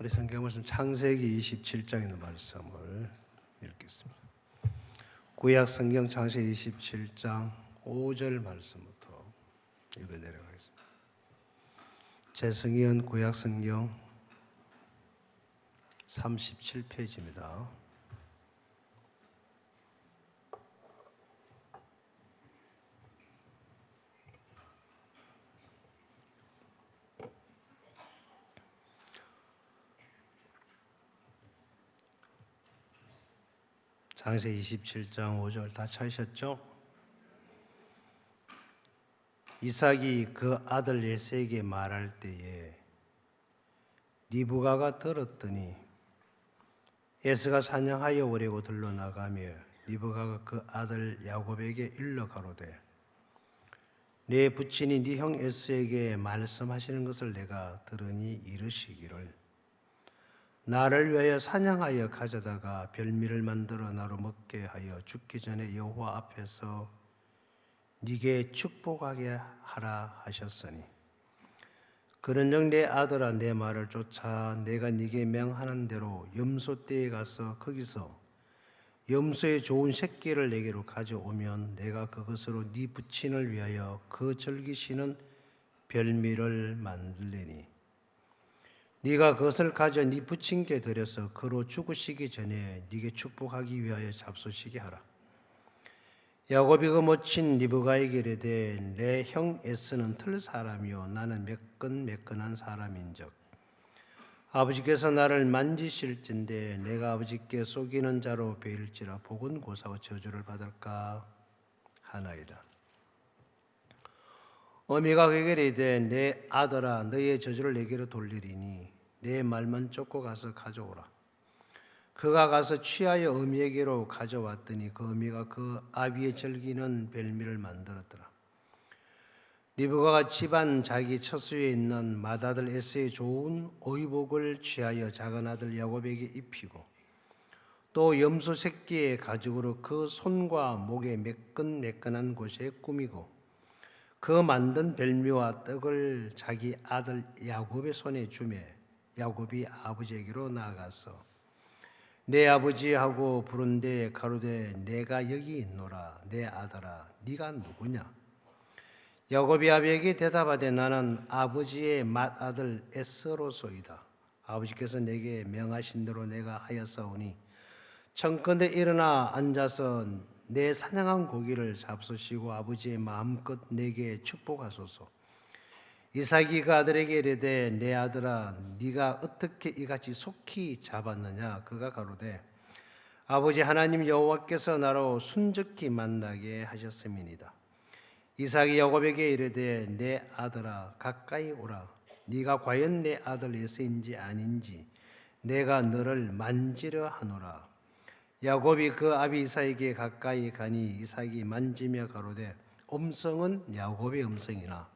우리 성경 말씀 창세기 27장에 있는 말씀을 읽겠습니다. 구약 성경 창세기 27장 5절 말씀부터 읽어 내려가겠습니다. 재승연 구약 성경 37페이지입니다. 창세기 27장 5절 다 찾으셨죠? 이삭이 그 아들 에서에게 말할 때에 리브가가 들었더니 에서가 사냥하여 오려고 들러 나가며 리브가가 그 아들 야곱에게 일러 가로되 내 부친이 네 형 에서에게 말씀하시는 것을 내가 들으니 이르시기를 나를 위하여 사냥하여 가져다가 별미를 만들어 나로 먹게 하여 죽기 전에 여호와 앞에서 네게 축복하게 하라 하셨으니 그런즉 내 아들아 내 말을 쫓아 내가 네게 명하는 대로 염소떼에 가서 거기서 염소의 좋은 새끼를 내게로 가져오면 내가 그것으로 네 부친을 위하여 그 즐기시는 별미를 만들리니 네가 그것을 가져 네 부친께 드려서 그로 죽으시기 전에 네게 축복하기 위하여 잡수시게 하라. 야곱이 그 모친 리브가에게 이르되 내 형 에서는 틀 사람이요 나는 매끈한 사람인즉 아버지께서 나를 만지실진데 내가 아버지께 속이는 자로 베일지라 복은 고사와 저주를 받을까 하나이다. 어미가 그에게 이르되 내 아들아 너의 저주를 내게로 돌리리니 내 말만 쫓고 가서 가져오라. 그가 가서 취하여 어미에게로 가져왔더니 그 어미가 그 아비의 즐기는 별미를 만들었더라. 리브가가 집안 자기 처수에 있는 맏아들 에서의 좋은 의복을 취하여 작은 아들 야곱에게 입히고 또 염소 새끼의 가죽으로 그 손과 목의 매끈한 곳에 꾸미고 그 만든 별미와 떡을 자기 아들 야곱의 손에 주매 야곱이 아버지에게로 나아가서 내 아버지 하고 부른데 가로되 내가 여기 있노라. 내 아들아 네가 누구냐? 야곱이 아비에게 대답하되 나는 아버지의 맏아들 에서로소이다. 아버지께서 내게 명하신 대로 내가 하였사오니 청컨대 일어나 앉아서 내 사냥한 고기를 잡수시고 아버지의 마음껏 내게 축복하소서. 이삭이 그 아들에게 이르되 내 아들아 네가 어떻게 이같이 속히 잡았느냐? 그가 가로되 아버지 하나님 여호와께서 나로 순적히 만나게 하셨음이니이다. 이삭이 야곱에게 이르되 내 아들아 가까이 오라. 네가 과연 내 아들 에서인지 아닌지 내가 너를 만지려 하노라. 야곱이 그 아비 이삭에게 가까이 가니 이삭이 만지며 가로되 음성은 야곱의 음성이나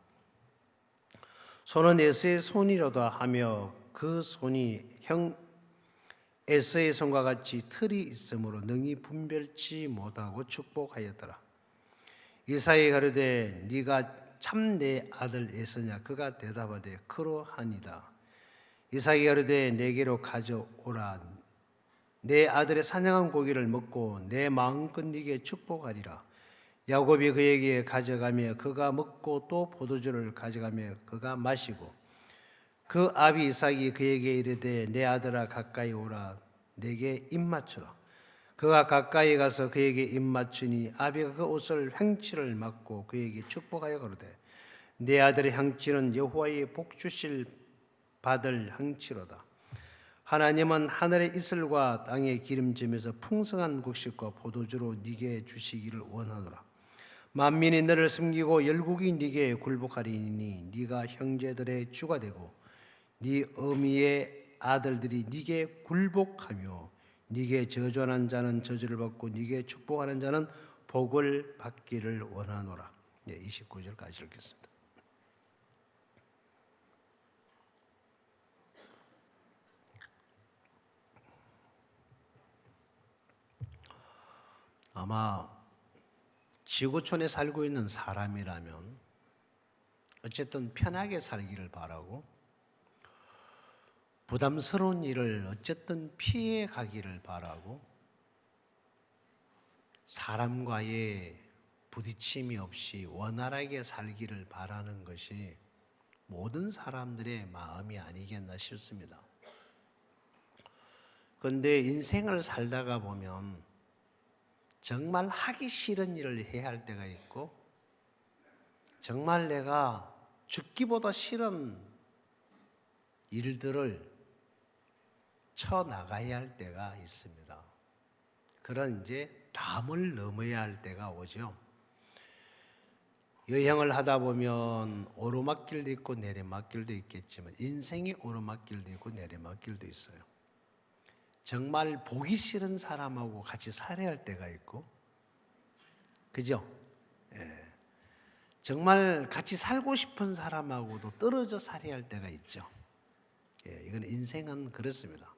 손은 에서의 손이로다 하며 그 손이 형 에서의 손과 같이 틀이 있으므로 능히 분별치 못하고 축복하였더라. 이삭이 가로되 네가 참 내 아들 에서냐? 그가 대답하되 그러하니이다. 이삭이 가로되 내게로 가져오라. 내 아들의 사냥한 고기를 먹고 내 마음껏 네게 축복하리라. 야곱이 그에게 가져가며 그가 먹고 또 포도주를 가져가며 그가 마시고 그 아비 이삭이 그에게 이르되 내 아들아 가까이 오라. 내게 입 맞추라. 그가 가까이 가서 그에게 입 맞추니 아비가 그 옷을 향치를 맡고 그에게 축복하여 가로되 내 아들의 향치는 여호와의 복 주실 받을 향치로다. 하나님은 하늘의 이슬과 땅의 기름짐에서 풍성한 곡식과 포도주로 네게 주시기를 원하노라. 만민이 너를 섬기고 열국이 네게 굴복하리니 네가 형제들의 주가 되고 네 어미의 아들들이 네게 굴복하며 네게 저주하는 자는 저주를 받고 네게 축복하는 자는 복을 받기를 원하노라. 29절까지 읽겠습니다. 아마 지구촌에 살고 있는 사람이라면 어쨌든 편하게 살기를 바라고 부담스러운 일을 어쨌든 피해 가기를 바라고 사람과의 부딪힘이 없이 원활하게 살기를 바라는 것이 모든 사람들의 마음이 아니겠나 싶습니다. 그런데 인생을 살다가 보면 정말 하기 싫은 일을 해야 할 때가 있고 정말 내가 죽기보다 싫은 일들을 쳐나가야 할 때가 있습니다. 그런 이제 담을 넘어야 할 때가 오죠. 여행을 하다 보면 오르막길도 있고 내리막길도 있겠지만 인생의 오르막길도 있고 내리막길도 있어요. 정말 보기 싫은 사람하고 같이 살아야 할 때가 있고, 그죠? 예. 정말 같이 살고 싶은 사람하고도 떨어져 살아야 할 때가 있죠. 예, 이건 인생은 그렇습니다.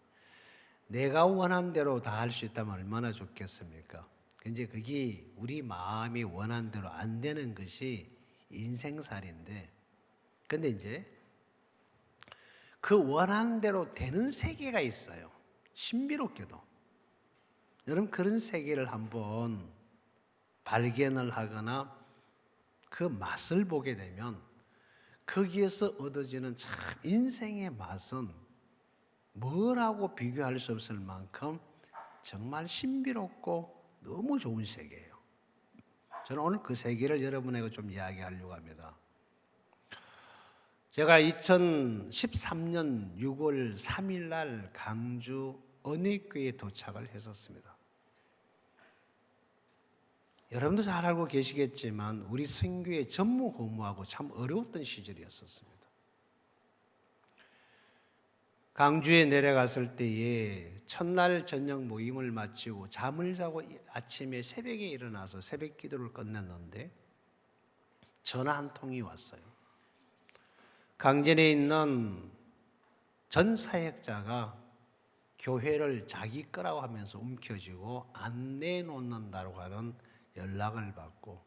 내가 원한 대로 다 할 수 있다면 얼마나 좋겠습니까? 이제 그게 우리 마음이 원한 대로 안 되는 것이 인생살인데, 근데 이제 그 원하는 대로 되는 세계가 있어요. 신비롭게도. 여러분 그런 세계를 한번 발견을 하거나 그 맛을 보게 되면 거기에서 얻어지는 참 인생의 맛은 뭐라고 비교할 수 없을 만큼 정말 신비롭고 너무 좋은 세계예요. 저는 오늘 그 세계를 여러분에게 좀 이야기하려고 합니다. 제가 2013년 6월 3일 날 강주 언익교회에 도착을 했었습니다. 여러분도 잘 알고 계시겠지만 우리 선교회 전무후무하고 참 어려웠던 시절이었었습니다. 강주에 내려갔을 때에 첫날 저녁 모임을 마치고 잠을 자고 아침에 새벽에 일어나서 새벽 기도를 끝냈는데 전화 한 통이 왔어요. 강진에 있는 전 사역자가 교회를 자기 거라고 하면서 움켜쥐고 안 내놓는다고 하는 연락을 받고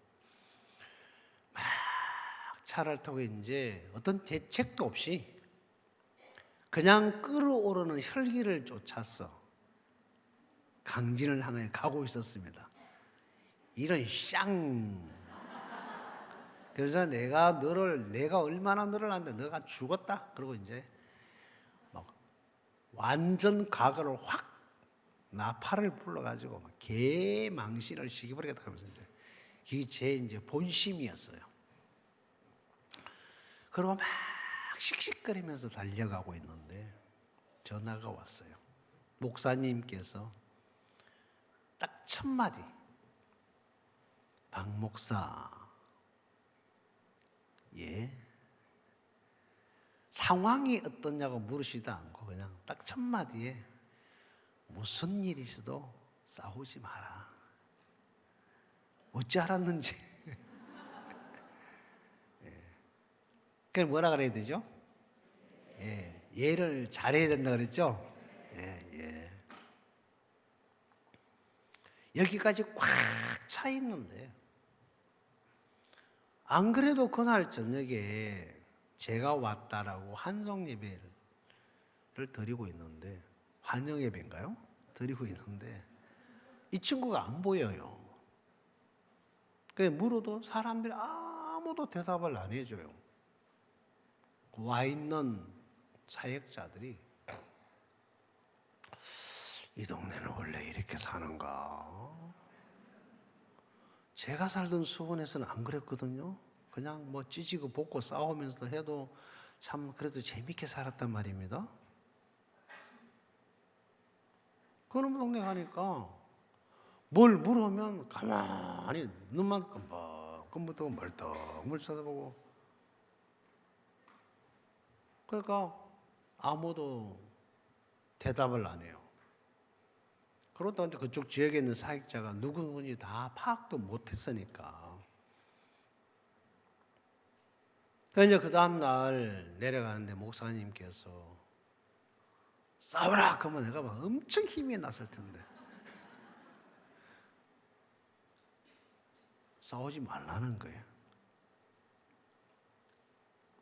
막 차를 타고 이제 어떤 대책도 없이 그냥 끓어오르는 혈기를 쫓아서 강진을 향해 가고 있었습니다. 이런 쌍. 그래서 내가 얼마나 너를 아는데 너가 죽었다. 그러고 이제 막 완전 과거를 확 나팔을 불러가지고 막 개망신을 시켜버리겠다 그러면서 이제 그게 제 이제 본심이었어요. 그러고 막 씩씩거리면서 달려가고 있는데 전화가 왔어요. 목사님께서 딱 첫 마디, 박 목사, 예, 상황이 어떠냐고 물으시도 않고 그냥 딱 첫 마디에 무슨 일이 있어도 싸우지 마라. 어찌 알았는지. 그게 뭐라 그래야 되죠? 예, 예를 잘해야 된다 그랬죠? 예, 예. 여기까지 꽉 차 있는데 안 그래도 그날 저녁에 제가 왔다라고 환송 예배를 드리고 있는데 환영 예배인가요? 드리고 있는데 이 친구가 안 보여요. 그래 물어도 사람들이 아무도 대답을 안 해줘요. 와 있는 사역자들이 이 동네는 원래 이렇게 사는가? 제가 살던 수원에서는 안 그랬거든요. 그냥 뭐 찢고 볶고 싸우면서 해도 참 그래도 재밌게 살았단 말입니다. 그런 동네 가니까 뭘 물으면 가만히 눈만 끔뻑끔뻑 멀떡 쳐다보고 그러니까 아무도 대답을 안 해요. 그러다 이제 그쪽 지역에 있는 사역자가 누구누구인지 다 파악도 못했으니까. 그래서 그 다음날 내려가는데 목사님께서 싸우라! 그러면 내가 막 엄청 힘이 났을 텐데. 싸우지 말라는 거예요.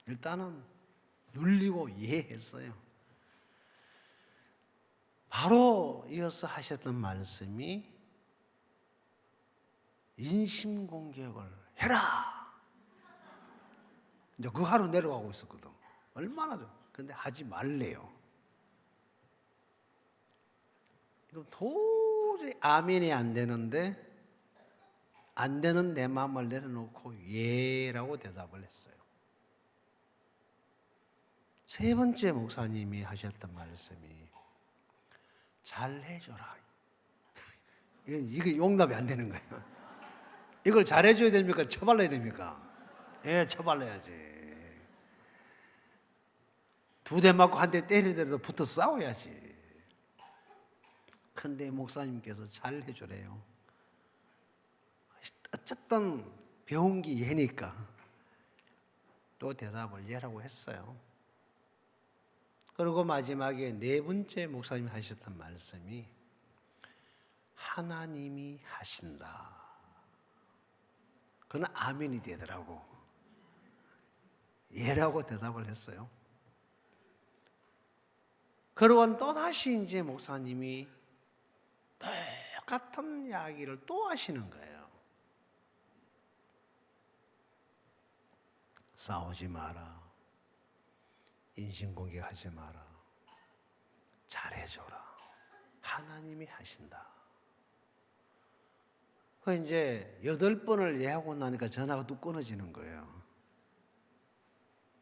일단은 눌리고 이해했어요. 바로 이어서 하셨던 말씀이 인신공격을 해라. 이제 그 하루 내려가고 있었거든. 얼마나 좋아. 근데 하지 말래요. 이거 도저히 아멘이 안 되는데, 안 되는 내 마음을 내려놓고 예라고 대답을 했어요. 세 번째 목사님이 하셨던 말씀이 잘해줘라. 이게 용납이 안 되는 거예요. 이걸 잘해줘야 됩니까? 처발라야 됩니까? 예, 처발라야지. 두 대 맞고 한 대 때리더라도 붙어 싸워야지. 근데 목사님께서 잘해주래요. 어쨌든 배운 게 예니까 또 대답을 예라고 했어요. 그리고 마지막에 네 번째 목사님이 하셨던 말씀이 하나님이 하신다. 그건 아멘이 되더라고. 예라고 대답을 했어요. 그러고는 또다시 이제 목사님이 똑같은 이야기를 또 하시는 거예요. 싸우지 마라. 인신공격하지 마라. 잘해줘라. 하나님이 하신다. 그 이제 8번을 예하고 나니까 전화가 또 끊어지는 거예요.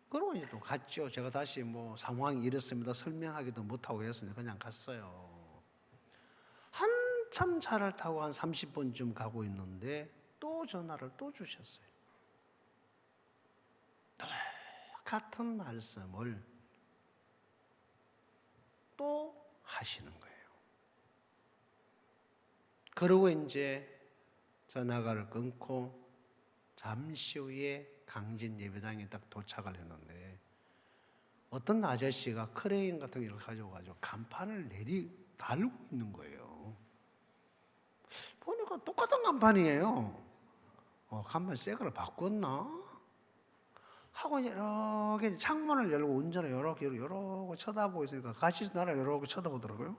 그러고 이제 또 갔죠. 제가 다시 뭐 상황이 이렇습니다. 설명하기도 못하고 해서 그냥 갔어요. 한참 차를 타고 한 30분쯤 가고 있는데 또 전화를 또 주셨어요. 같은 말씀을 또 하시는 거예요. 그러고 이제 전화를 끊고 잠시 후에 강진 예배당에 딱 도착을 했는데 어떤 아저씨가 크레인 같은 걸 가져가지고 간판을 달고 있는 거예요. 보니까 똑같은 간판이에요. 간판 새 거를 바꿨나? 하고 이렇게 창문을 열고 운전을 이렇게 쳐다보고 있으니까 같이 나를 이렇게 쳐다보더라고요.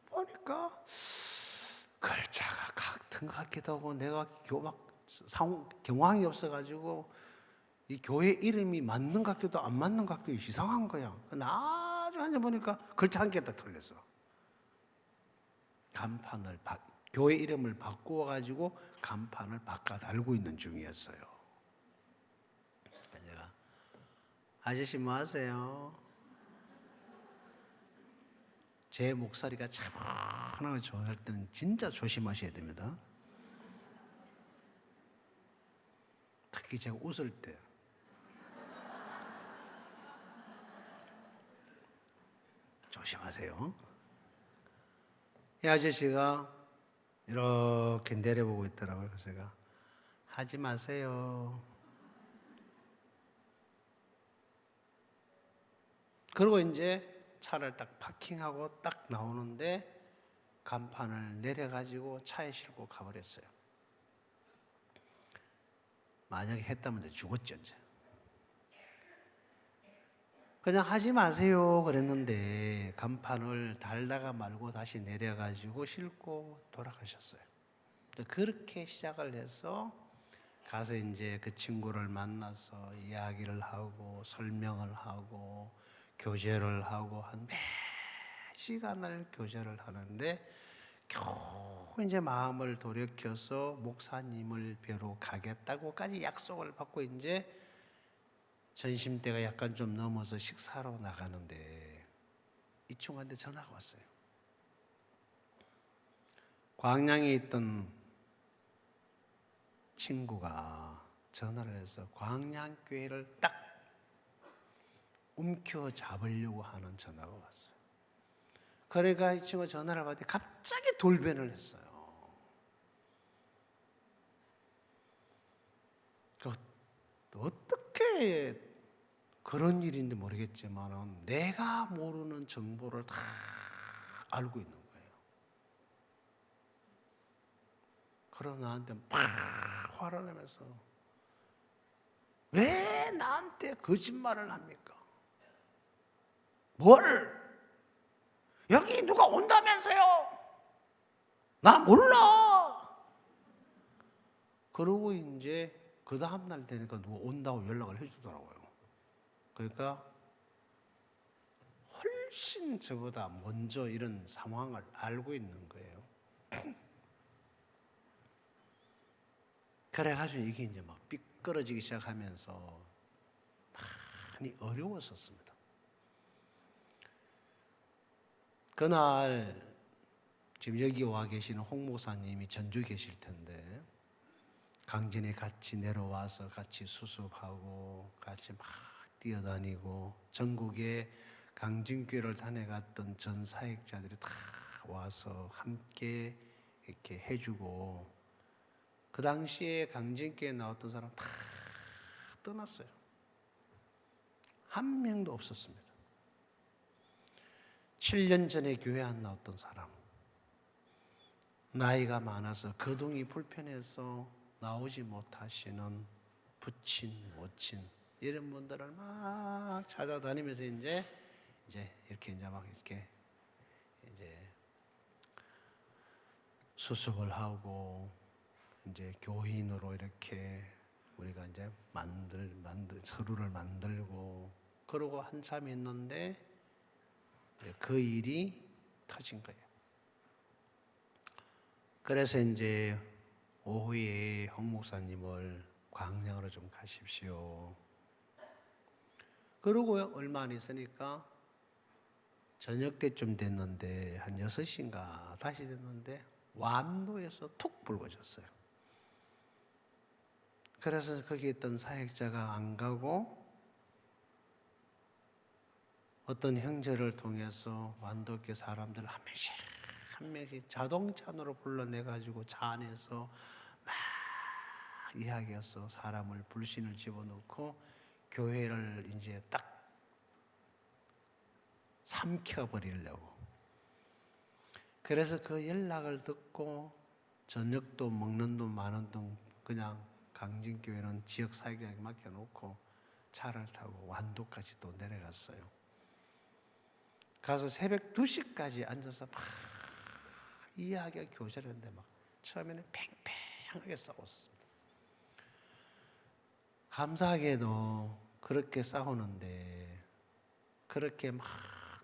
보니까 글자가 같은 것 같기도 하고 내가 경황이 없어가지고 이 교회 이름이 맞는 것 같기도 안 맞는 것 같기도 이상한 거야. 나중에 앉아보니까 글자 한 개 딱 틀렸어. 교회 이름을 바꾸어가지고 간판을 바꿔 달고 있는 중이었어요. 내가 아저씨 뭐 하세요? 제 목소리가 차분하게 좋을 때는 진짜 조심하셔야 됩니다. 특히 제가 웃을 때. 조심하세요. 이 아저씨가 이렇게 내려보고 있더라고요. 그래서 제가 하지 마세요. 그리고 이제 차를 딱 파킹하고 딱 나오는데 간판을 내려가지고 차에 싣고 가버렸어요. 만약에 했다면 죽었죠, 이제. 그냥 하지 마세요 그랬는데 간판을 달다가 말고 다시 내려가지고 싣고 돌아가셨어요. 그렇게 시작을 해서 가서 이제 그 친구를 만나서 이야기를 하고 설명을 하고 교제를 하고 한 몇 시간을 교제를 하는데 겨우 이제 마음을 돌이켜서 목사님을 뵈러 가겠다고까지 약속을 받고 이제 점심때가 약간 좀 넘어서 식사로 나가는데 이 친구한테 전화가 왔어요. 광양에 있던 친구가 전화를 해서 광양교회를 딱 움켜잡으려고 하는 전화가 왔어요. 그러니까 이 친구가 전화를 받더니 갑자기 돌변을 했어요. 어떻게 그런 일인지 모르겠지만 내가 모르는 정보를 다 알고 있는 거예요. 그럼 나한테 막 화를 내면서 왜 나한테 거짓말을 합니까? 뭘? 여기 누가 온다면서요? 나 몰라. 그러고 이제 그 다음날 되니까 누가 온다고 연락을 해주더라고요. 그러니까 훨씬 저보다 먼저 이런 상황을 알고 있는 거예요. 그래가지고 이게 이제 막 삐끄러지기 시작하면서 많이 어려웠었습니다. 그날 지금 여기 와 계시는 홍 목사님이 전주 계실 텐데 강진에 같이 내려와서 같이 수습하고 같이 막 뛰어다니고 전국에 강진교회를 다녀갔던 전 사역자들이 다 와서 함께 이렇게 해주고 그 당시에 강진교회에 나왔던 사람 다 떠났어요. 한 명도 없었습니다. 7년 전에 교회 안 나왔던 사람, 나이가 많아서 거동이 불편해서 나오지 못하시는 부친, 모친 이런 분들을 막 찾아다니면서 이제 이렇게 이제 막 이렇게 이제 수습을 하고 이제 교인으로 이렇게 우리가 이제 서로를 만들고 그러고 한참 있는데 그 일이 터진 거예요. 그래서 이제 오후에 홍 목사님을 광양으로 좀 가십시오. 그러고 얼마 안 있으니까 저녁 때쯤 됐는데 한 6시인가 다시 됐는데 완도에서 툭 불거졌어요. 그래서 거기 있던 사역자가 안 가고 어떤 형제를 통해서 완도교 사람들 한 명씩 자동차로 불러내가지고 차 안에서 막 이야기해서 사람을 불신을 집어넣고 교회를 이제 딱 삼켜버리려고. 그래서 그 연락을 듣고 저녁도 먹는 돈 많은 돈 그냥 강진교회는 지역 사역자에게 맡겨놓고 차를 타고 완도까지 또 내려갔어요. 가서 새벽 2시까지 앉아서 막 이야기가 교제하는데 막 처음에는 팽팽하게 싸웠습니다. 감사하게도 그렇게 싸우는데 그렇게 막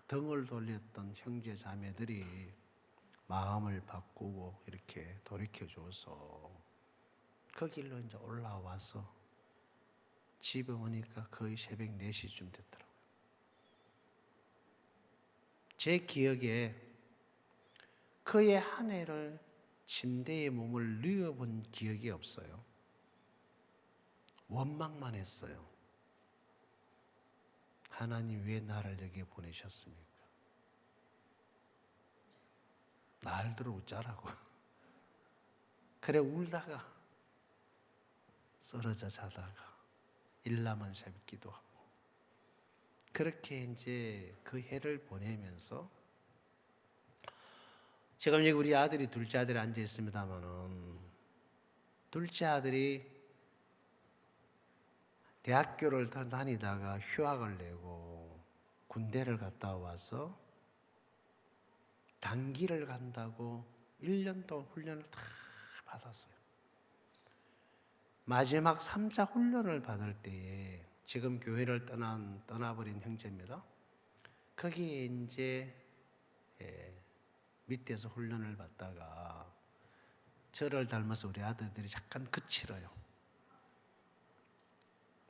등을 돌렸던 형제 자매들이 마음을 바꾸고 이렇게 돌이켜줘서 그 길로 이제 올라와서 집에 오니까 거의 새벽 4시쯤 됐더라고요. 제 기억에 그의 한 해를 침대에 몸을 누워본 기억이 없어요. 원망만 했어요. 하나님 왜 나를 여기에 보내셨습니까? 날들어 웃자라고. 그래 울다가 쓰러져 자다가 일남은 새벽 기도하고 그렇게 이제 그 해를 보내면서 지금 여기 우리 아들이 둘째 아들이 앉아 있습니다만은 둘째 아들이 대학교를 다니다가 휴학을 내고 군대를 갔다 와서 단기를 간다고 1년 동안 훈련을 다 받았어요. 마지막 3차 훈련을 받을 때에 지금 교회를 떠나버린 형제입니다. 거기에 이제 밑에서 훈련을 받다가 저를 닮아서 우리 아들들이 약간 거칠어요.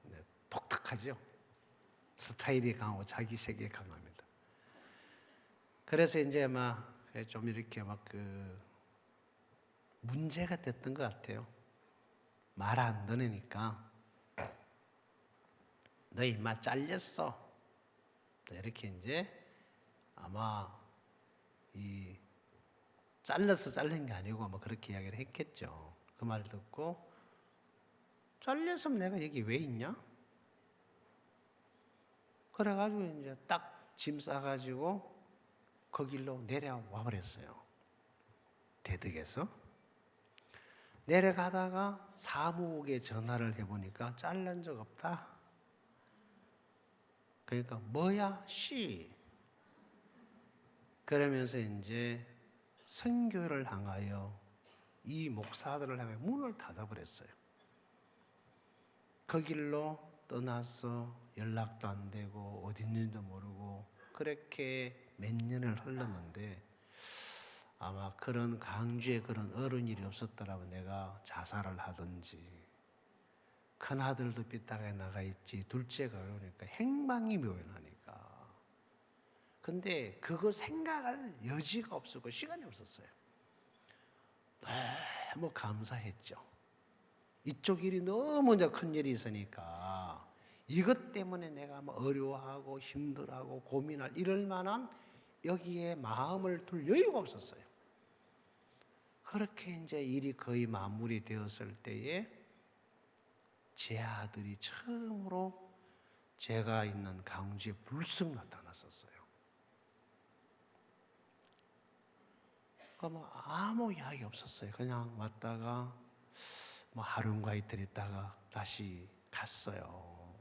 네, 독특하죠. 스타일이 강하고 자기 세계에 강합니다. 그래서 이제 막 좀 이렇게 막 문제가 됐던 것 같아요. 말 안 듣으니까 너 임마 잘렸어. 이렇게 이제 아마 이 잘라서 잘린 게 아니고 아마 그렇게 이야기를 했겠죠. 그 말 듣고 잘렸으면 내가 여기 왜 있냐? 그래가지고 이제 딱 짐 싸가지고 그 길로 내려와 버렸어요. 대덕에서 내려가다가 사무국에 전화를 해보니까 잘린 적 없다. 그러니까 뭐야 씨. 그러면서 이제 선교를 향하여 이 목사들을 향해 문을 닫아버렸어요. 그 길로 떠나서 연락도 안 되고 어디 있는지도 모르고 그렇게 몇 년을 흘렀는데 아마 그런 강주에 그런 어려운 일이 없었더라면 내가 자살을 하든지 큰아들도 삐딱하게 나가 있지 둘째가 그러니까 행방이 묘연하니까 근데 그거 생각할 여지가 없었고 시간이 없었어요. 너무 감사했죠. 이쪽 일이 너무 큰 일이 있으니까 이것 때문에 내가 뭐 어려워하고 힘들어하고 고민할 이럴 만한 여기에 마음을 둘 여유가 없었어요. 그렇게 이제 일이 거의 마무리되었을 때에 제 아들이 처음으로 제가 있는 강주에 불쑥 나타났었어요. 뭐 아무 이야기 없었어요. 그냥 왔다가 뭐 하루인가 이틀 있다가 다시 갔어요.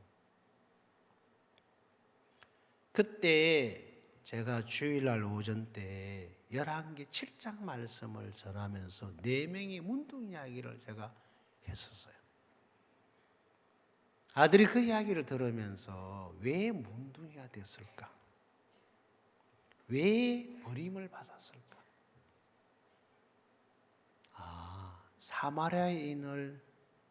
그때 제가 주일날 오전 때 열왕기 7장 말씀을 전하면서 4명의 문둥 이야기를 제가 했었어요. 아들이 그 이야기를 들으면서 왜 문둥이가 됐을까? 왜 버림을 받았을까? 사마리아인을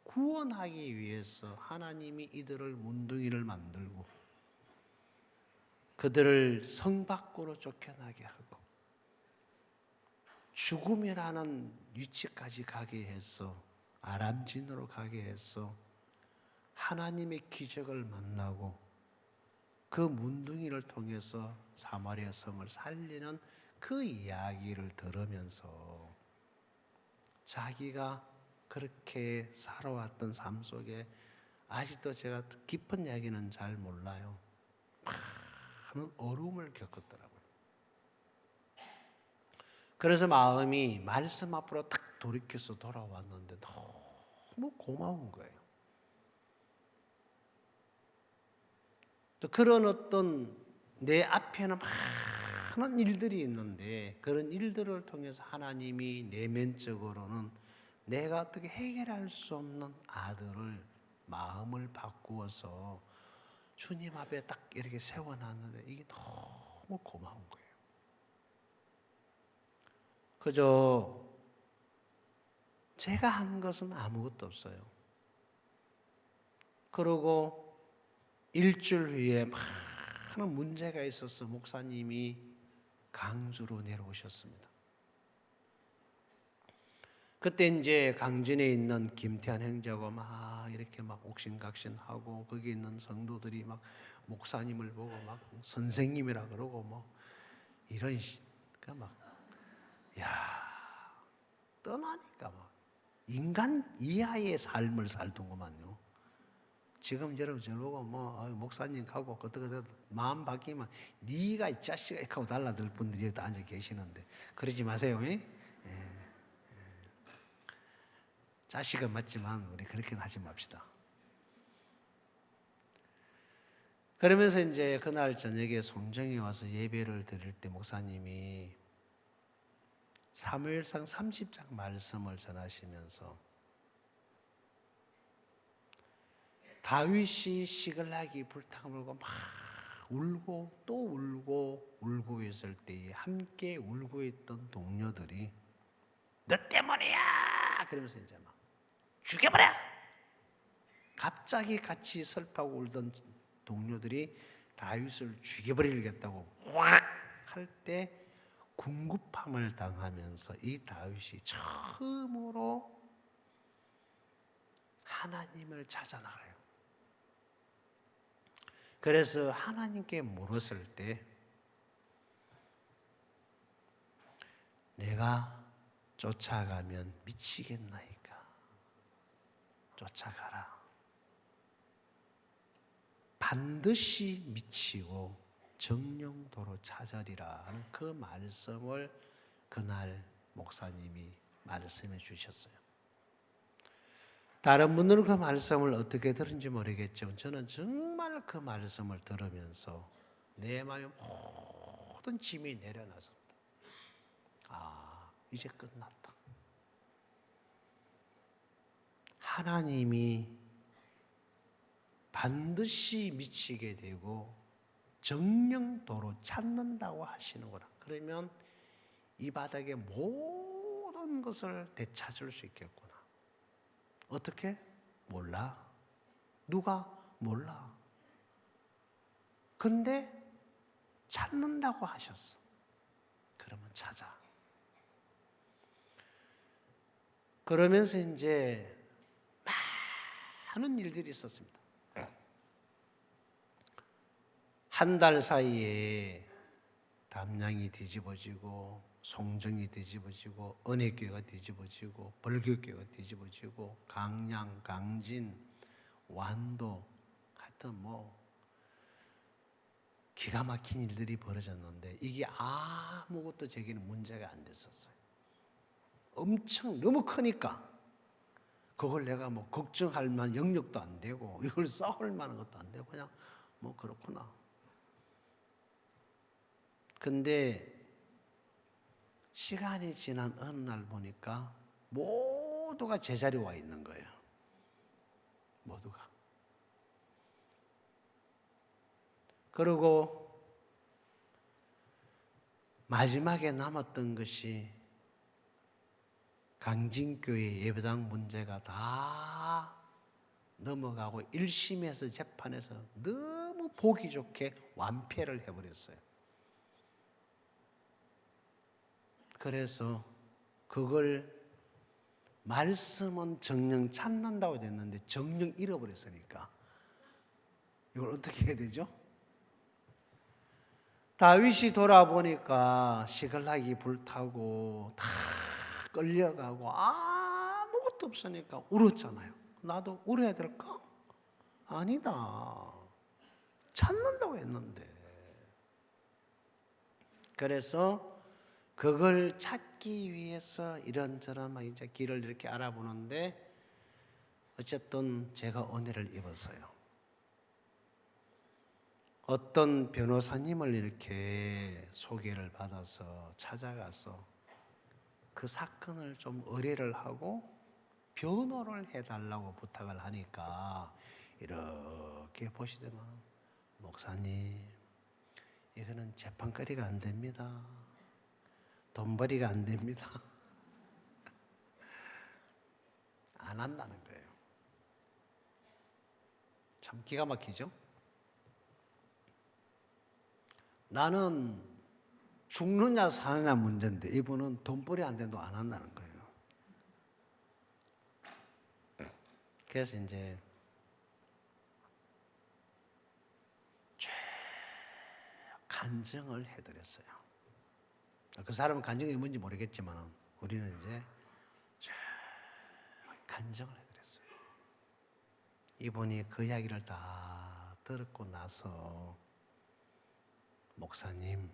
구원하기 위해서 하나님이 이들을 문둥이를 만들고 그들을 성 밖으로 쫓겨나게 하고 죽음이라는 위치까지 가게 해서 아람진으로 가게 해서 하나님의 기적을 만나고 그 문둥이를 통해서 사마리아 성을 살리는 그 이야기를 들으면서 자기가 그렇게 살아왔던 삶 속에 아직도 제가 깊은 이야기는 잘 몰라요. 많은 어려움을 겪었더라고요. 그래서 마음이 말씀 앞으로 딱 돌이켜서 돌아왔는데 너무 고마운 거예요. 또 그런 어떤 내 앞에는 많은 일들이 있는데 그런 일들을 통해서 하나님이 내면적으로는 내가 어떻게 해결할 수 없는 아들을 마음을 바꾸어서 주님 앞에 딱 이렇게 세워놨는데 이게 너무 고마운 거예요. 그저 제가 한 것은 아무것도 없어요. 그러고 일주일 후에 많은 문제가 있어서 목사님이 강주로 내려오셨습니다. 그때 이제 강진에 있는 김태한 행자가 막 이렇게 막 옥신각신하고 거기 있는 성도들이 막 목사님을 보고 막 선생님이라 그러고 뭐 이런 그러니까 떠나니까 막 인간 이하의 삶을 살던구만요. 지금 여러분 저를 보고 목사님 가고 어떻게 마음 바뀌면 네가 이 자식아 하고 달라들 분들이 여기 앉아 계시는데 그러지 마세요. 자식은 맞지만 우리 그렇게는 하지 맙시다. 그러면서 이제 그날 저녁에 송정에 와서 예배를 드릴 때 목사님이 사무엘상 30장 말씀을 전하시면서 다윗이 시글락이 불타물고 막 울고 또 울고 있을 때에 함께 울고 있던 동료들이 너 때문이야 그러면서 이제 막 죽여버려! 갑자기 같이 슬퍼하고 울던 동료들이 다윗을 죽여버리겠다고 확 할 때 궁급함을 당하면서 이 다윗이 처음으로 하나님을 찾아 나가요. 그래서 하나님께 물었을 때 내가 쫓아가면 미치겠나이까? 쫓아가라. 반드시 미치고 정령도로 찾으리라 하는 그 말씀을 그날 목사님이 말씀해 주셨어요. 다른 분들은 그 말씀을 어떻게 들은지 모르겠지만 저는 정말 그 말씀을 들으면서 내 마음에 모든 짐이 내려놔서 이제 끝났다. 하나님이 반드시 미치게 되고 정령도로 찾는다고 하시는구나. 그러면 이 바닥의 모든 것을 되찾을 수 있겠구나. 어떻게? 몰라. 누가? 몰라. 근데 찾는다고 하셨어. 그러면 찾아. 그러면서 이제 많은 일들이 있었습니다. 한 달 사이에 담양이 뒤집어지고 송정이 뒤집어지고 은혜교회가 뒤집어지고 벌교교회가 뒤집어지고 강양, 강진, 완도 하여튼 뭐 기가 막힌 일들이 벌어졌는데 이게 아무것도 제게는 문제가 안 됐었어요. 엄청 너무 크니까 그걸 내가 뭐 걱정할 만한 영역도 안 되고 이걸 싸울 만한 것도 안 되고 그냥 뭐 그렇구나. 근데 시간이 지난 어느 날 보니까 모두가 제자리에 와 있는 거예요. 모두가. 그리고 마지막에 남았던 것이 강진교회 예배당 문제가 다 넘어가고 1심에서 재판에서 너무 보기 좋게 완패를 해버렸어요. 그래서 그걸 말씀은 정령 찾는다고 됐는데 정령 잃어버렸으니까 이걸 어떻게 해야 되죠? 다윗이 돌아보니까 시글락이 불타고 다 끌려가고 아무것도 없으니까 울었잖아요. 나도 울어야 될까? 아니다. 찾는다고 했는데. 그래서 그걸 찾기 위해서 이런저런 이제 길을 이렇게 알아보는데 어쨌든 제가 은혜를 입었어요. 어떤 변호사님을 이렇게 소개를 받아서 찾아가서 그 사건을 좀 의뢰를 하고 변호를 해달라고 부탁을 하니까 이렇게 보시더만 목사님 이거는 재판거리가 안 됩니다. 돈벌이가 안 됩니다. 안 한다는 거예요. 참 기가 막히죠? 나는 죽느냐 사느냐 문제인데 이분은 돈벌이 안 된다고 안 한다는 거예요. 그래서 이제 쭉 간증을 해드렸어요. 그 사람은 간증이 뭔지 모르겠지만 우리는 이제 쭉 간증을 해드렸어요. 이분이 그 이야기를 다 듣고 나서 목사님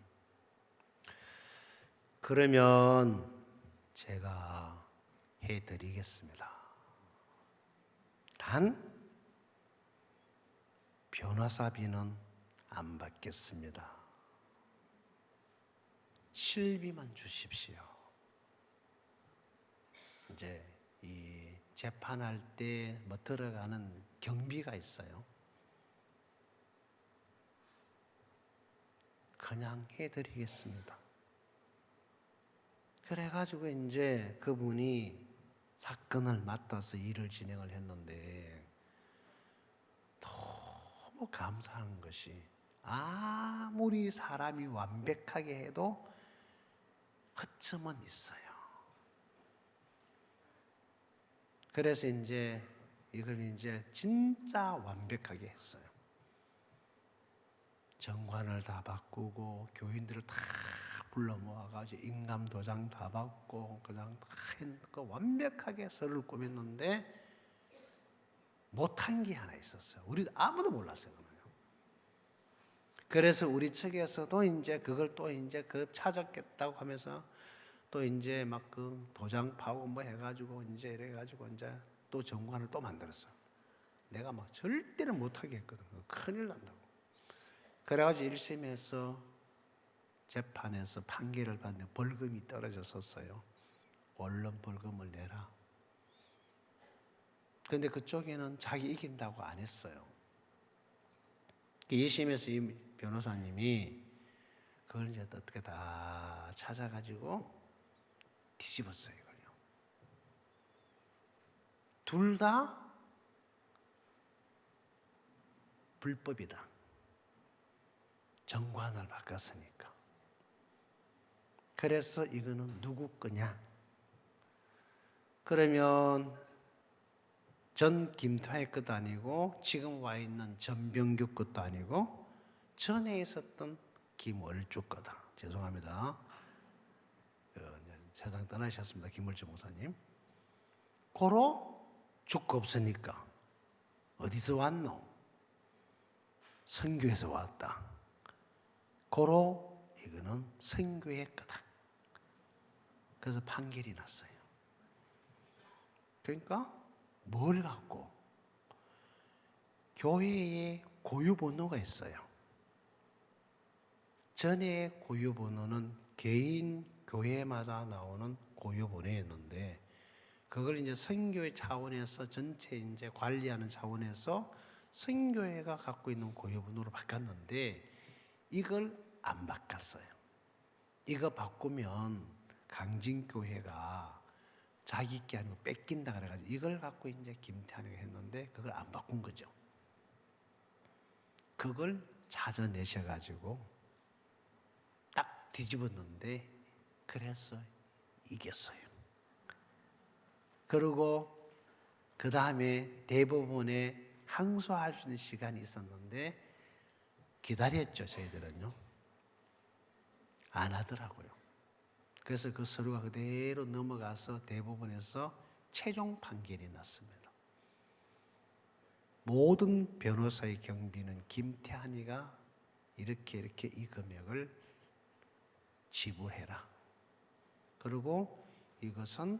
그러면 제가 해드리겠습니다. 단 변호사비는 안 받겠습니다. 실비만 주십시오. 이제 이 재판할 때 뭐 들어가는 경비가 있어요. 그냥 해드리겠습니다. 그래가지고 이제 그분이 사건을 맡아서 일을 진행을 했는데 너무 감사한 것이 아무리 사람이 완벽하게 해도 허점은 있어요. 그래서 이제 이걸 이제 진짜 완벽하게 했어요. 정관을 다 바꾸고 교인들을 다 불러 모아가지고 인감 도장 다 받고 그냥 다 완벽하게 서를 꾸몄는데 못한 게 하나 있었어요. 우리 아무도 몰랐어요. 그래서 우리 측에서도 이제 그걸 또 이제 그 찾았겠다고 하면서 또 이제 막 그 도장 파고 뭐 해가지고 이제 이래가지고 이제 또 정관을 또 만들었어. 내가 막 절대로 못하게 했거든. 큰일 난다고. 그래가지고 1심에서 재판에서 판결을 받는데 벌금이 떨어졌었어요. 얼른 벌금을 내라. 그런데 그쪽에는 자기 이긴다고 안 했어요. 2심에서 이 변호사님이 그걸 이제 어떻게 다 찾아가지고 뒤집었어요, 이걸요. 둘 다 불법이다. 정관을 바꿨으니까. 그래서 이거는 누구 거냐? 그러면 전 김태환의 것도 아니고 지금 와 있는 전병규 것도 아니고 전에 있었던 김월주 거다. 죄송합니다. 세상 떠나셨습니다. 김월주 목사님. 고로 죽고 없으니까 어디서 왔노? 선교에서 왔다. 고로 이거는 선교의 거다. 그래서 판결이 났어요. 그러니까 뭘 갖고? 교회에 고유번호가 있어요. 전에 고유번호는 개인 교회마다 나오는 고유번호였는데 그걸 이제 선교의 차원에서 전체 이제 관리하는 차원에서 선교회가 갖고 있는 고유번호로 바꿨는데 이걸 안 바꿨어요. 이거 바꾸면 강진교회가 자기 게 아니고 뺏긴다 그래가지고 이걸 갖고 이제 김태환이가 했는데 그걸 안 바꾼 거죠. 그걸 찾아내셔가지고 딱 뒤집었는데 그래서 이겼어요. 그리고 그 다음에 대법원에 항소할 수 있는 시간이 있었는데 기다렸죠, 저희들은요. 안 하더라고요. 그래서 그 서류가 그대로 넘어가서 대법원에서 최종 판결이 났습니다. 모든 변호사의 경비는 김태환이가 이렇게 이 금액을 지불해라. 그리고 이것은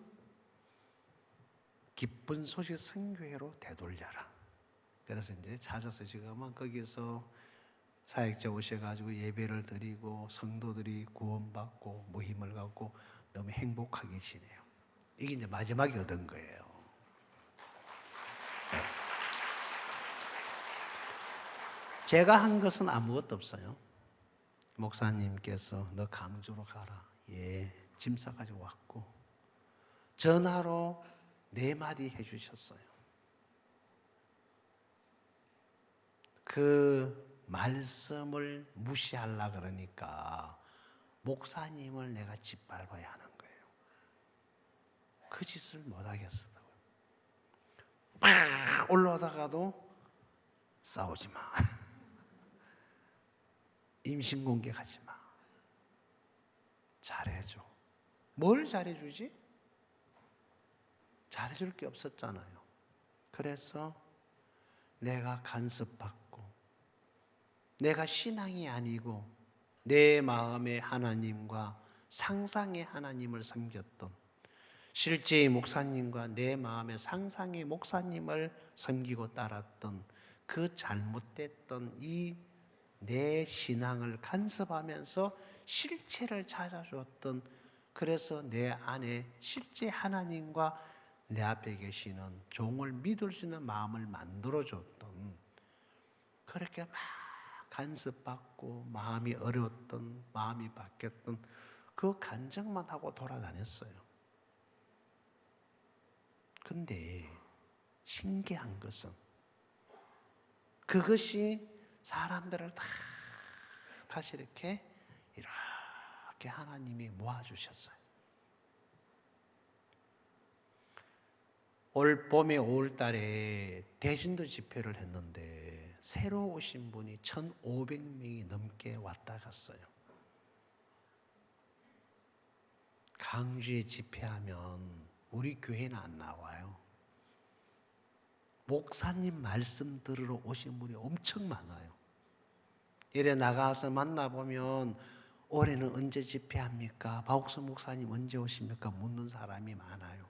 기쁜 소식 선교회로 되돌려라. 그래서 이제 찾아서 지금은 거기서 사역자 오셔가지고 예배를 드리고 성도들이 구원받고 모임을 갖고 너무 행복하게 지내요. 이게 이제 마지막에 얻은 거예요. 네. 제가 한 것은 아무것도 없어요. 목사님께서 너 강주로 가라. 예, 짐 싸가지고 왔고 전화로 4마디 해주셨어요. 그 말씀을 무시하려 그러니까 목사님을 내가 짓밟아야 하는 거예요. 그 짓을 못하겠어요. 막 올라오다가도 싸우지 마. 임신공격하지 마. 잘해줘. 뭘 잘해주지? 잘해줄 게 없었잖아요. 그래서 내가 간섭받고 내가 신앙이 아니고 내 마음의 하나님과 상상의 하나님을 섬겼던 실제의 목사님과 내 마음의 상상의 목사님을 섬기고 따랐던 그 잘못됐던 이 내 신앙을 간섭하면서 실체를 찾아주었던 그래서 내 안에 실제 하나님과 내 앞에 계시는 종을 믿을 수 있는 마음을 만들어줬던 그렇게 막 간섭받고 마음이 어려웠던 마음이 바뀌었던 그 간증만 하고 돌아다녔어요. 근데 신기한 것은 그것이 사람들을 다시 이렇게 하나님이 모아주셨어요. 올 봄에 5월 달에 대신도 집회를 했는데 새로 오신 분이 1,500명이 넘게 왔다 갔어요. 강주에 집회하면 우리 교회는 안 나와요. 목사님 말씀 들으러 오신 분이 엄청 많아요. 이래 나가서 만나보면 올해는 언제 집회합니까? 박옥수 목사님 언제 오십니까? 묻는 사람이 많아요.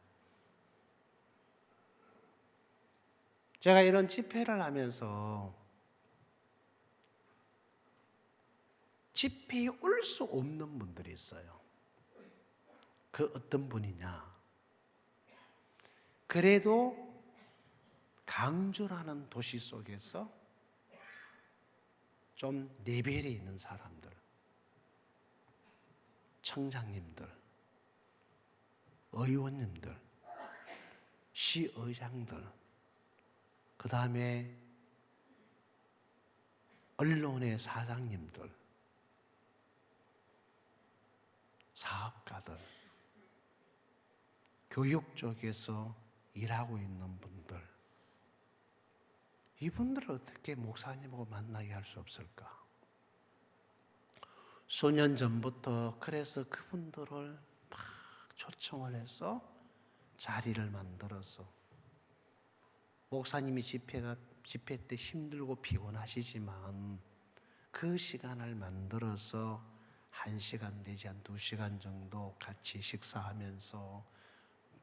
제가 이런 집회를 하면서 집회에 올 수 없는 분들이 있어요. 그 어떤 분이냐? 그래도 강주라는 도시 속에서 좀 레벨이 있는 사람들, 청장님들, 의원님들, 시의장들, 그 다음에 언론의 사장님들, 사업가들, 교육 쪽에서 일하고 있는 분들, 이분들을 어떻게 목사님하고 만나게 할 수 없을까? 수년 전부터 그래서 그분들을 막 초청을 해서 자리를 만들어서 목사님이 집회 때 힘들고 피곤하시지만 그 시간을 만들어서 1시간 내지 한 2시간 정도 같이 식사하면서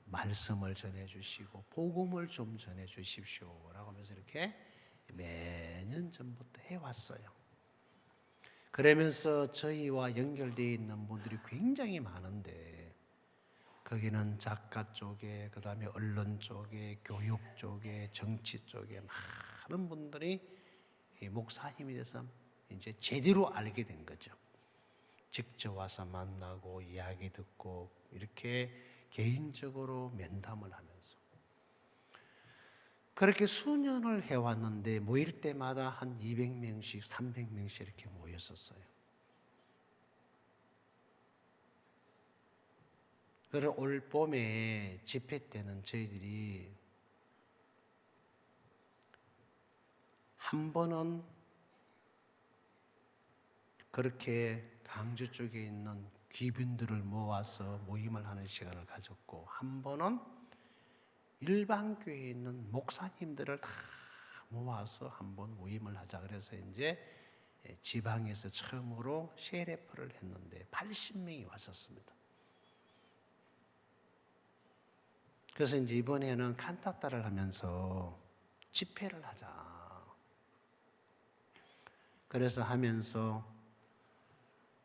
말씀을 전해주시고 복음을 좀 전해주십시오 라고 하면서 이렇게 매년 전부터 해왔어요. 그러면서 저희와 연결되어 있는 분들이 굉장히 많은데 거기는 작가 쪽에, 그 다음에 언론 쪽에, 교육 쪽에, 정치 쪽에 많은 분들이 목사님에 대해서 이제 제대로 알게 된 거죠. 직접 와서 만나고 이야기 듣고 이렇게 개인적으로 면담을 하면서 그렇게 수년을 해왔는데 모일 때마다 한 200명씩 300명씩 이렇게 모였었어요. 그래서 올 봄에 집회 때는 저희들이 한 번은 그렇게 강주 쪽에 있는 귀빈들을 모아서 모임을 하는 시간을 가졌고, 한 번은 일반 교회에 있는 목사님들을 다 모아서 한번 모임을 하자. 그래서 이제 지방에서 처음으로 CLF를 했는데 80명이 왔었습니다. 그래서 이제 이번에는 칸타타를 하면서 집회를 하자. 그래서 하면서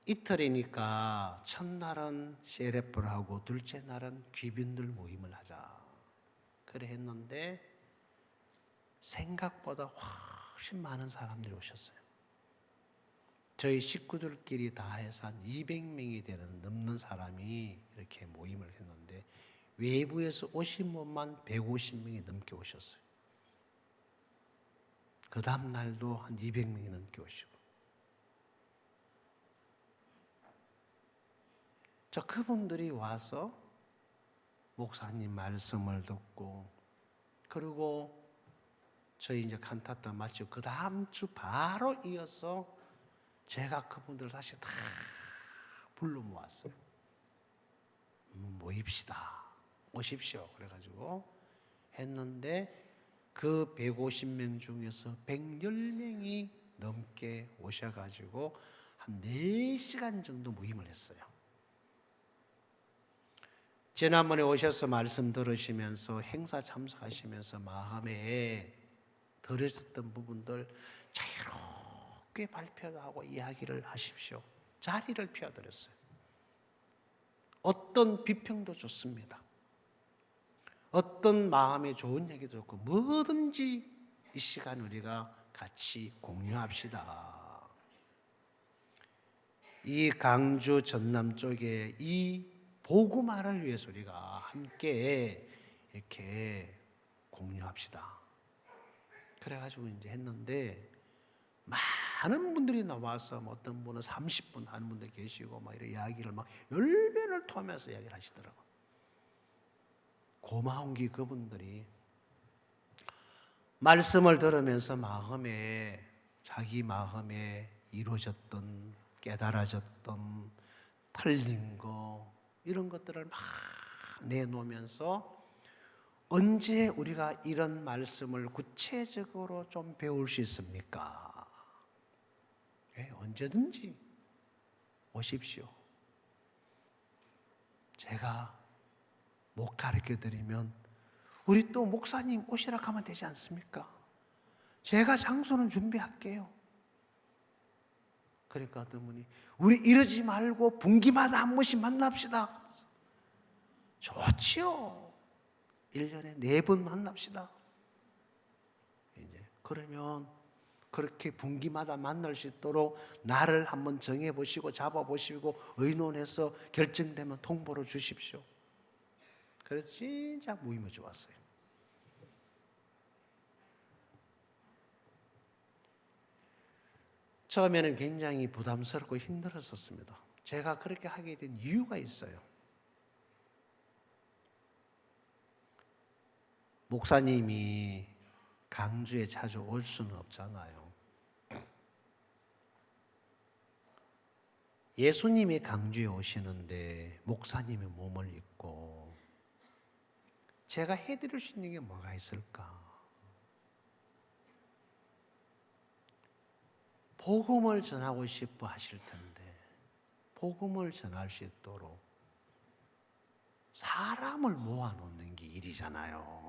이틀이니까 첫날은 CLF를 하고 둘째 날은 귀빈들 모임을 하자. 그래 했는데 생각보다 훨씬 많은 사람들이 오셨어요. 저희 식구들끼리 다 해서 한 200명이 넘는 사람이 이렇게 모임을 했는데 외부에서 오신 분만 150명이 넘게 오셨어요. 그 다음 날도 한 200명이 넘게 오시고. 자, 그분들이 와서 목사님 말씀을 듣고, 그리고 저희 이제 칸타타 마치고 그 다음 주 바로 이어서 제가 그분들 다시 다 불러 모았어요. 모입시다. 오십시오. 그래가지고 했는데 그 150명 중에서 110명이 넘게 오셔가지고 한 4시간 정도 모임을 했어요. 지난번에 오셔서 말씀 들으시면서 행사 참석하시면서 마음에 들으셨던 부분들 자유롭게 발표하고 이야기를 하십시오. 자리를 피워드렸어요. 어떤 비평도 좋습니다. 어떤 마음에 좋은 얘기도 좋고 뭐든지 이 시간 우리가 같이 공유합시다. 이 강주 전남 쪽에 이 복음화를 위해서 우리가 함께 이렇게 공유합시다. 그래가지고 이제 했는데 많은 분들이 나와서 어떤 분은 30분 하는 분들 계시고 막 이런 이야기를 막 열변을 토하면서 이야기를 하시더라고요. 고마운 게 그분들이 말씀을 들으면서 자기 마음에 이루어졌던, 깨달아졌던, 틀린 거 이런 것들을 막 내놓으면서 언제 우리가 이런 말씀을 구체적으로 좀 배울 수 있습니까? 언제든지 오십시오. 제가 못 가르쳐 드리면 우리 또 목사님 오시라 하면 되지 않습니까? 제가 장소는 준비할게요. 그러니까 어떤 분이 우리 이러지 말고 분기마다 한 번씩 만납시다. 좋지요. 1년에 4번 만납시다. 이제 그러면 그렇게 분기마다 만날 수 있도록 날을 한번 정해 보시고 잡아 보시고 의논해서 결정되면 통보를 주십시오. 그래서 진짜 모임이 좋았어요. 처음에는 굉장히 부담스럽고 힘들었었습니다. 제가 그렇게 하게 된 이유가 있어요. 목사님이 강주에 자주 올 수는 없잖아요. 예수님이 강주에 오시는데 목사님이 몸을 입고 제가 해드릴 수 있는 게 뭐가 있을까? 복음을 전하고 싶어 하실 텐데 복음을 전할 수 있도록 사람을 모아놓는 게 일이잖아요.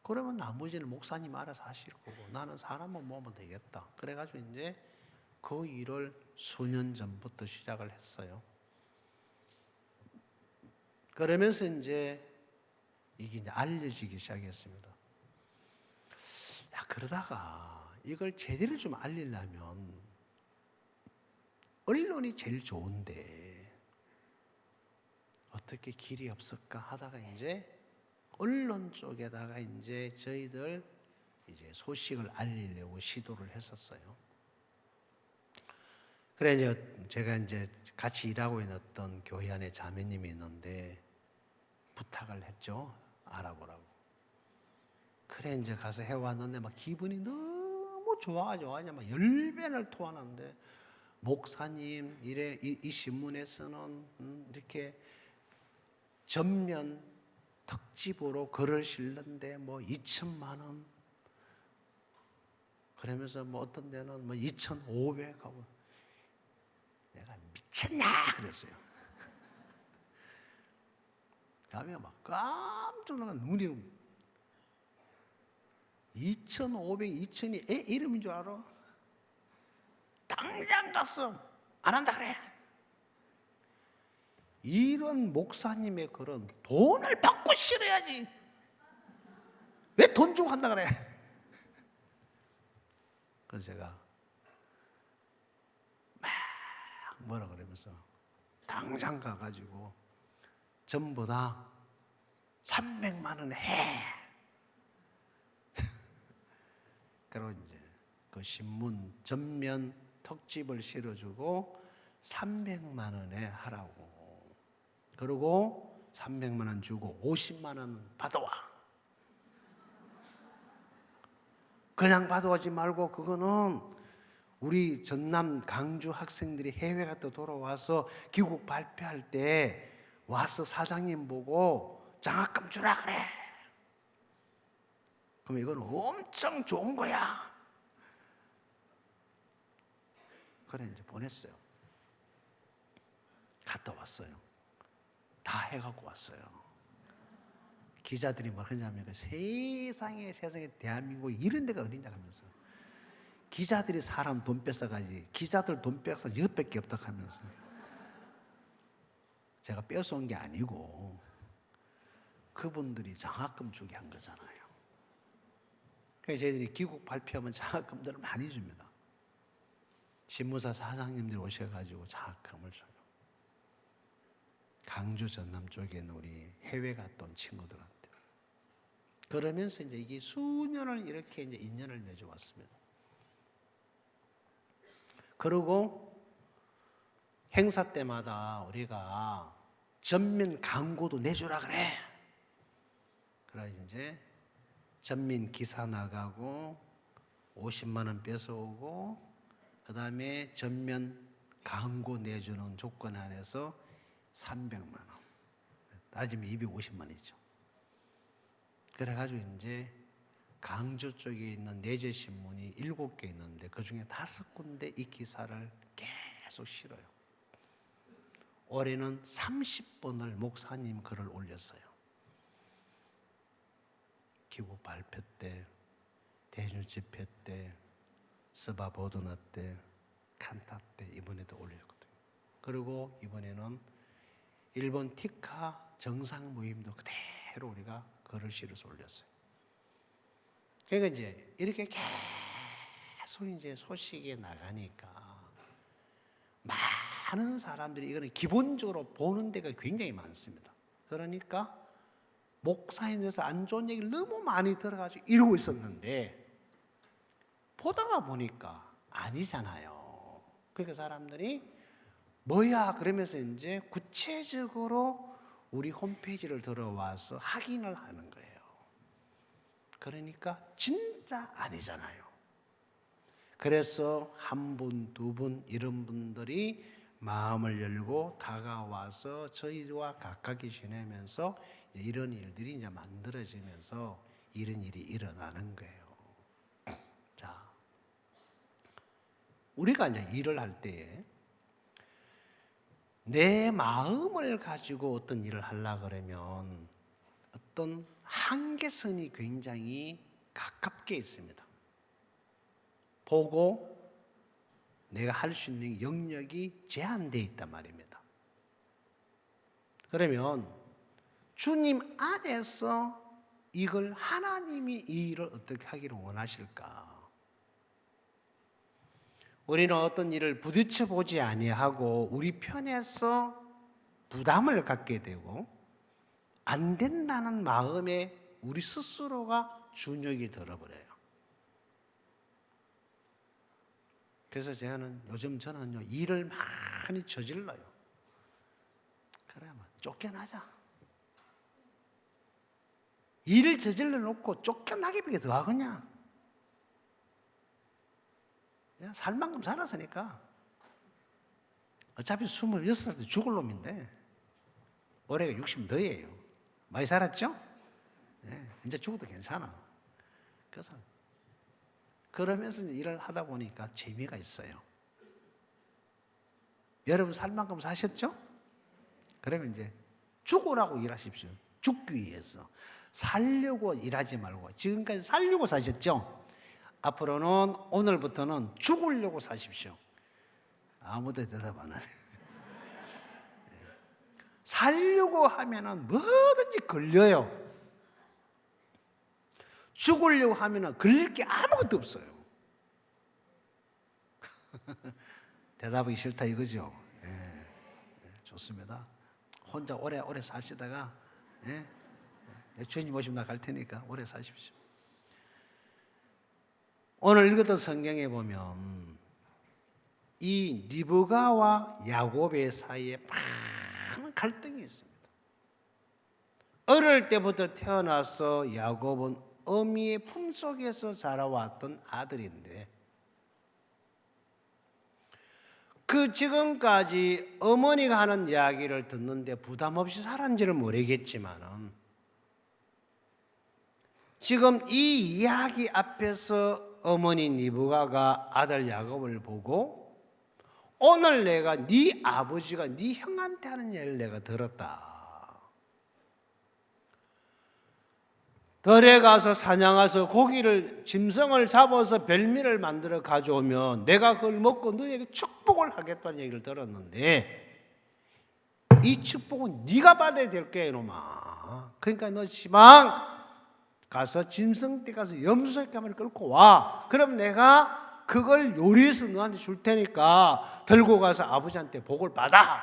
그러면 나머지는 목사님 알아서 하실 거고 나는 사람만 모으면 되겠다. 그래가지고 이제 그 일을 수년 전부터 시작을 했어요. 그러면서 이제 이게 이제 알려지기 시작했습니다. 야, 그러다가 이걸 제대로 좀 알리려면 언론이 제일 좋은데 어떻게 길이 없을까 하다가 이제 언론 쪽에다가 이제 저희들 이제 소식을 알리려고 시도를 했었어요. 그래 이제 제가 이제 같이 일하고 있던 교회 안에 자매님이 있는데 부탁을 했죠. 알아보라고. 그래 이제 가서 해왔는데 막 기분이 너무 좋아가지고 막 10배를 토하는데 목사님 이래 이 신문에서는 이렇게 전면 특집으로 글을 실는데 뭐 2천만 원 그러면서 뭐 어떤 데는 뭐 2,500 하고 내가 미쳤냐 그랬어요. 다음에 막 깜짝 놀란 눈이 2,500, 2,000이 애 이름인 줄 알아? 당장 갔어. 안 한다 그래. 이런 목사님의 글은 돈을 받고 실어야지. 왜 돈 주고 한다 그래? 그래서 제가 막 뭐라 그러면서 당장 가가지고 전부 다 300만 원 해. 그리고 이제 그 신문 전면 특집을 실어주고 300만 원에 하라고. 그리고 300만 원 주고 50만 원 받아와. 그냥 받아오지 말고 그거는 우리 전남 강주 학생들이 해외 갔다 돌아와서 귀국 발표할 때 와서 사장님 보고 장학금 주라 그래. 그럼 이건 엄청 좋은 거야. 그래 이제 보냈어요. 갔다 왔어요. 다 해갖고 왔어요. 기자들이 뭐 하냐면 세상에 대한민국에 이런 데가 어딘지 하면서 기자들이 사람 돈 뺏어가지 기자들 돈 뺏어 10밖에 없다 하면서 제가 뺏어온 게 아니고 그분들이 장학금 주게 한 거잖아요. 그래서 저희들이 귀국 발표하면 장학금들을 많이 줍니다. 신문사 사장님들이 오셔가지고 장학금을 줘요. 강주 전남 쪽에 있는 우리 해외 갔다 온 친구들한테. 그러면서 이제 이게 수년을 이렇게 이제 인연을 맺어왔습니다. 그리고 행사 때마다 우리가 전면 광고도 내주라 그래. 그래서 이제 전면 기사 나가고 50만 원 뺏어오고 그 다음에 전면 광고 내주는 조건 안에서 300만 원. 따지면 250만 원이죠. 그래가지고 이제 강주 쪽에 있는 내재신문이 7개 있는데 그 중에 5군데 이 기사를 계속 실어요. 올해는 30번을 목사님 글을 올렸어요. 귀국 발표 때, 대주 집회 때, 스바보드나 때, 칸타 때 이번에도 올렸거든요. 그리고 이번에는 일본 티카 정상 모임도 그대로 우리가 글을 실어서 올렸어요. 그러니까 이제 이렇게 계속 이제 소식이 나가니까 많은 사람들이 이거는 기본적으로 보는 데가 굉장히 많습니다. 그러니까 목사에 대해서 안 좋은 얘기를 너무 많이 들어가지고 이러고 있었는데 보다가 보니까 아니잖아요. 그러니까 사람들이 뭐야 그러면서 이제 구체적으로 우리 홈페이지를 들어와서 확인을 하는 거예요. 그러니까 진짜 아니잖아요. 그래서 한 분, 두 분 이런 분들이 마음을 열고 다가와서 저희와 가깝게 지내면서 이런 일들이 이제 만들어지면서 이런 일이 일어나는 거예요. 자, 우리가 이제 일을 할 때에 내 마음을 가지고 어떤 일을 하려고 그러면 어떤 한계선이 굉장히 가깝게 있습니다. 보고 내가 할 수 있는 영역이 제한되어 있단 말입니다. 그러면 주님 안에서 이걸 하나님이 이 일을 어떻게 하기를 원하실까? 우리는 어떤 일을 부딪혀 보지 아니하고 우리 편에서 부담을 갖게 되고 안 된다는 마음에 우리 스스로가 준역이 들어버려요. 그래서 요즘 저는요 일을 많이 저질러요. 그러면 쫓겨나자. 일을 저질러 놓고 쫓겨나기밖에 더 하겠냐? 살 만큼 살았으니까. 어차피 26살 때 죽을 놈인데 올해가 60 너예요. 많이 살았죠? 네, 이제 죽어도 괜찮아. 그래서 그러면서 일을 하다 보니까 재미가 있어요. 여러분 살 만큼 사셨죠? 그러면 이제 죽으라고 일하십시오. 죽기 위해서. 살려고 일하지 말고 지금까지 살려고 사셨죠? 앞으로는 오늘부터는 죽으려고 사십시오. 아무도 대답 안 하네. 살려고 하면은 뭐든지 걸려요. 죽으려고 하면은 걸릴 게 아무것도 없어요. 대답하기 싫다 이거죠. 예, 좋습니다. 혼자 오래 사시다가 주님 오시면 나 갈 테니까 오래 사십시오. 오늘 읽었던 성경에 보면 이 리브가와 야곱의 사이에 많은 갈등이 있습니다. 어릴 때부터 태어나서 야곱은 어미의 품속에서 자라왔던 아들인데 그 지금까지 어머니가 하는 이야기를 듣는데 부담 없이 살았는지를 모르겠지만은 지금 이 이야기 앞에서 어머니 리브가가 아들 야곱을 보고 오늘 내가 네 아버지가 네 형한테 하는 얘기를 내가 들었다. 들에 가서 사냥해서 고기를 짐승을 잡아서 별미를 만들어 가져오면 내가 그걸 먹고 너에게 축복을 하겠다는 얘기를 들었는데 이 축복은 네가 받아야 될 거야 이놈아. 그러니까 너 시방 가서 짐승떼 가서 염소새끼 한 마리 끌고 와. 그럼 내가 그걸 요리해서 너한테 줄 테니까 들고 가서 아버지한테 복을 받아.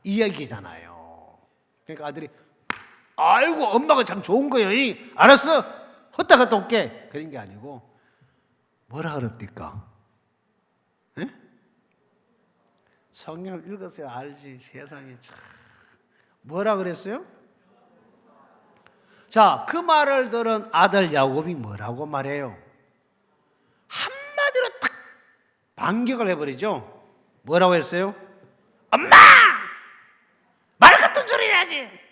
이 얘기잖아요. 그러니까 아들이 아이고 엄마가 참 좋은 거예요. 알았어. 헛다 갔다 올게. 그런 게 아니고 뭐라 그럽니까? 에? 성경을 읽었어요. 알지. 세상에 참 뭐라 그랬어요? 자, 그 말을 들은 아들 야곱이 뭐라고 말해요? 한마디로 딱 반격을 해버리죠. 뭐라고 했어요? 엄마! 말 같은 소리 해야지.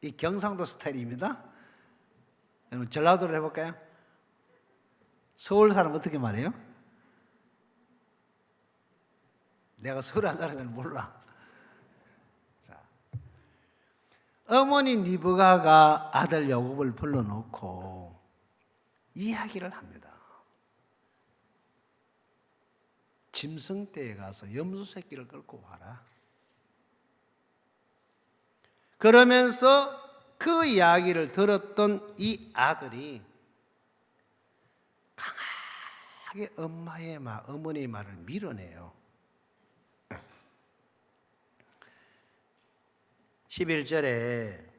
이 경상도 스타일입니다. 여러분 전라도를 해볼까요? 서울 사람 어떻게 말해요? 내가 서울 한 사람을 몰라. 자, 어머니 리브가가 아들 야곱을 불러놓고 이야기를 합니다. 짐승떼에 가서 염소 새끼를 끌고 와라. 그러면서 그 이야기를 들었던 이 아들이 강하게 어머니의 말을 밀어내요. 11절에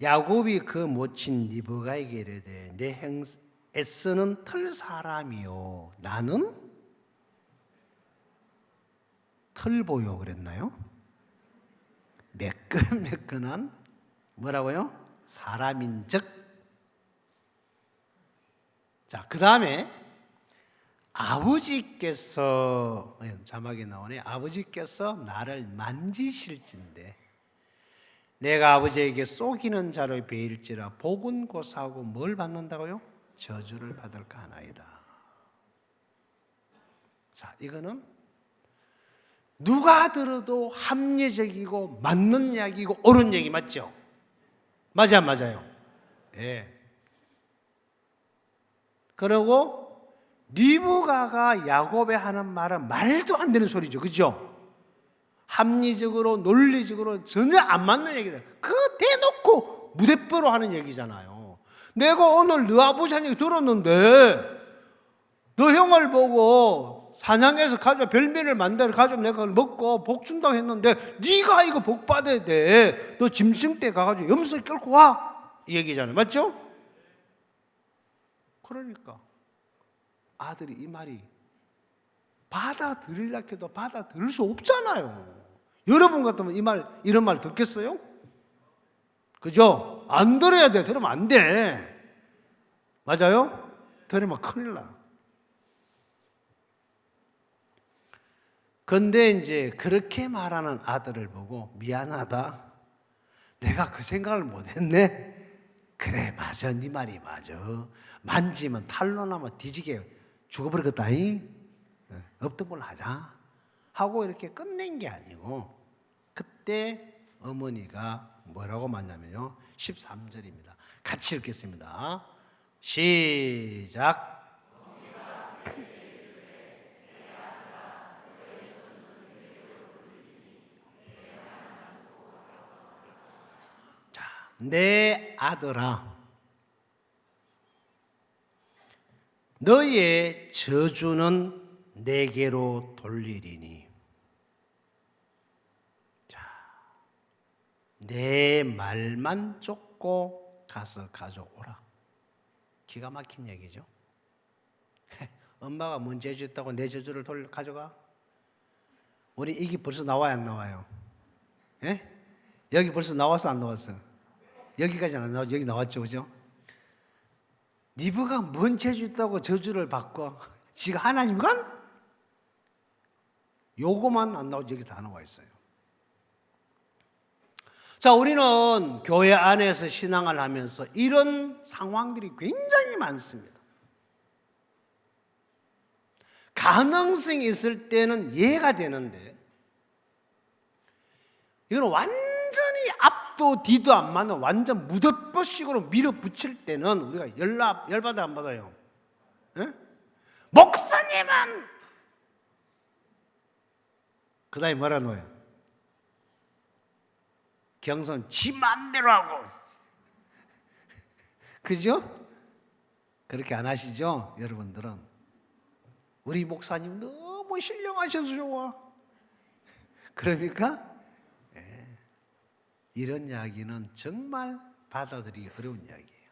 야곱이 그 모친 리브가에게 이르되 내 에서는 틀 사람이요 나는 털보요 그랬나요? 매끈매끈한 뭐라고요? 사람인즉. 자, 그 다음에 아버지께서 자막에 나오네. 아버지께서 나를 만지실진데 내가 아버지에게 속이는 자로 베일지라 복은 고사하고 뭘 받는다고요? 저주를 받을까 하나이다. 자, 이거는 누가 들어도 합리적이고 맞는 이야기고 옳은 얘기 맞죠? 맞아요. 예. 그리고 리브가가 야곱에 하는 말은 말도 안 되는 소리죠. 그죠? 합리적으로 논리적으로 전혀 안 맞는 얘기다. 그거 대놓고 무대뽀로 하는 얘기잖아요. 내가 오늘 너 아버지 한 얘기 들었는데 너 형을 보고 사냥해서 가져 별미를 만들어 가져 내가 먹고 복 준다고 했는데 네가 이거 복 받아야 돼. 너 짐승떼 가가지고 염소 끌고 와. 이 얘기잖아요. 맞죠? 그러니까 아들이 이 말이 받아들이려고 해도 받아들일 수 없잖아요. 여러분 같으면 이런 말 듣겠어요? 그죠? 안 들어야 돼. 들으면 안 돼. 맞아요? 들으면 큰일 나. 근데 이제 그렇게 말하는 아들을 보고 미안하다. 내가 그 생각을 못했네. 그래, 맞아. 네 말이 맞아. 만지면 탈로 나면 뒤지게 죽어버리겠다잉. 없던 걸로 하자. 하고 이렇게 끝낸 게 아니고 그때 어머니가 뭐라고 말하냐면요. 13절입니다. 같이 읽겠습니다. 시작. 자, 내 아들아, 너의 저주는 내게로 돌리리니 자, 내 말만 쫓고 가서 가져오라. 기가 막힌 얘기죠. 엄마가 뭔 죄 짓다고 내 저주를 가져가? 우리 이게 벌써 나와요, 안 나와요? 예? 여기 벌써 나왔어, 안 나왔어? 여기까지는 안 나왔죠. 여기 나왔죠, 그죠? 리브가 뭔 죄 짓다고 저주를 받고 지가 하나님과? 요거만 안 나오지 여기 다 나와 있어요. 자, 우리는 교회 안에서 신앙을 하면서 이런 상황들이 굉장히 많습니다. 가능성이 있을 때는 이해가 되는데 이건 완전히 앞도 뒤도 안 맞는 완전 무덤버식으로 밀어붙일 때는 우리가 열받아 안 받아요? 에? 목사님은 그 다음에 뭐라 놓아요? 경선 지 맘대로 하고 그죠? 그렇게 안 하시죠? 여러분들은 우리 목사님 너무 신령하셔서 좋아. 그러니까 이런 이야기는 정말 받아들이기 어려운 이야기예요.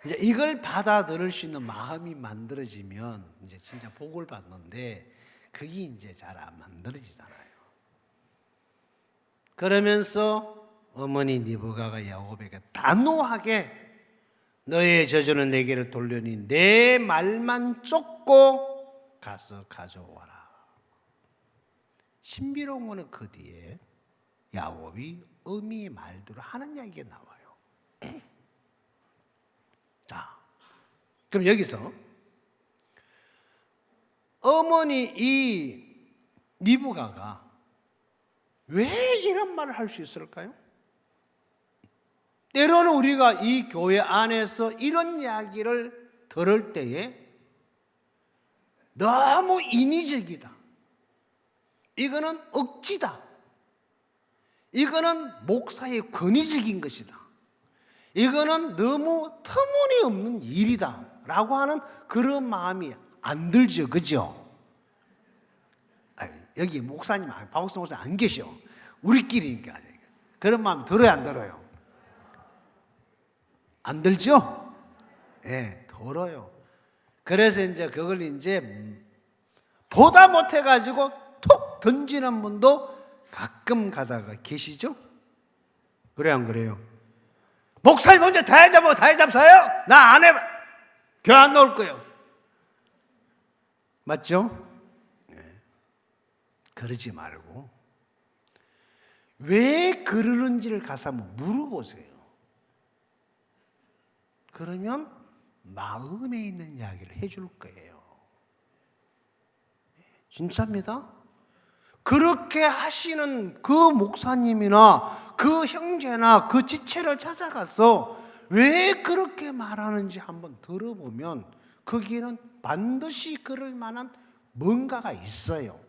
이제 이걸 받아들일 수 있는 마음이 만들어지면 이제 진짜 복을 받는데 그게 이제 잘 안 만들어지잖아요. 그러면서 어머니 리브가가 야곱에게 단호하게 너의 저주는 내게로 돌려니 내 말만 쫓고 가서 가져와라. 신비로운 거는 그 뒤에 야곱이 어미의 말대로 하는 이야기가 나와요. 자, 그럼 여기서 어머니 이 리브가가 왜 이런 말을 할 수 있을까요? 때로는 우리가 이 교회 안에서 이런 이야기를 들을 때에 너무 인위적이다. 이거는 억지다. 이거는 목사의 권위적인 것이다. 이거는 너무 터무니없는 일이다 라고 하는 그런 마음이 안 들죠. 그죠? 여기 목사님, 박옥성 목사님 안 계셔. 우리끼리니까. 그런 마음 들어요, 안 들어요? 안 들죠? 예, 들어요. 그래서 이제 그걸 이제 보다 못해가지고 툭 던지는 분도 가끔 가다가 계시죠? 그래, 안 그래요? 목사님 먼저 다 해잡사요? 나 안 해. 교회 안 나올 거예요. 맞죠? 네. 그러지 말고 왜 그러는지를 가서 한번 물어보세요. 그러면 마음에 있는 이야기를 해줄 거예요. 진짜입니다. 그렇게 하시는 그 목사님이나 그 형제나 그 지체를 찾아가서 왜 그렇게 말하는지 한번 들어보면 거기에는 반드시 그럴 만한 뭔가가 있어요.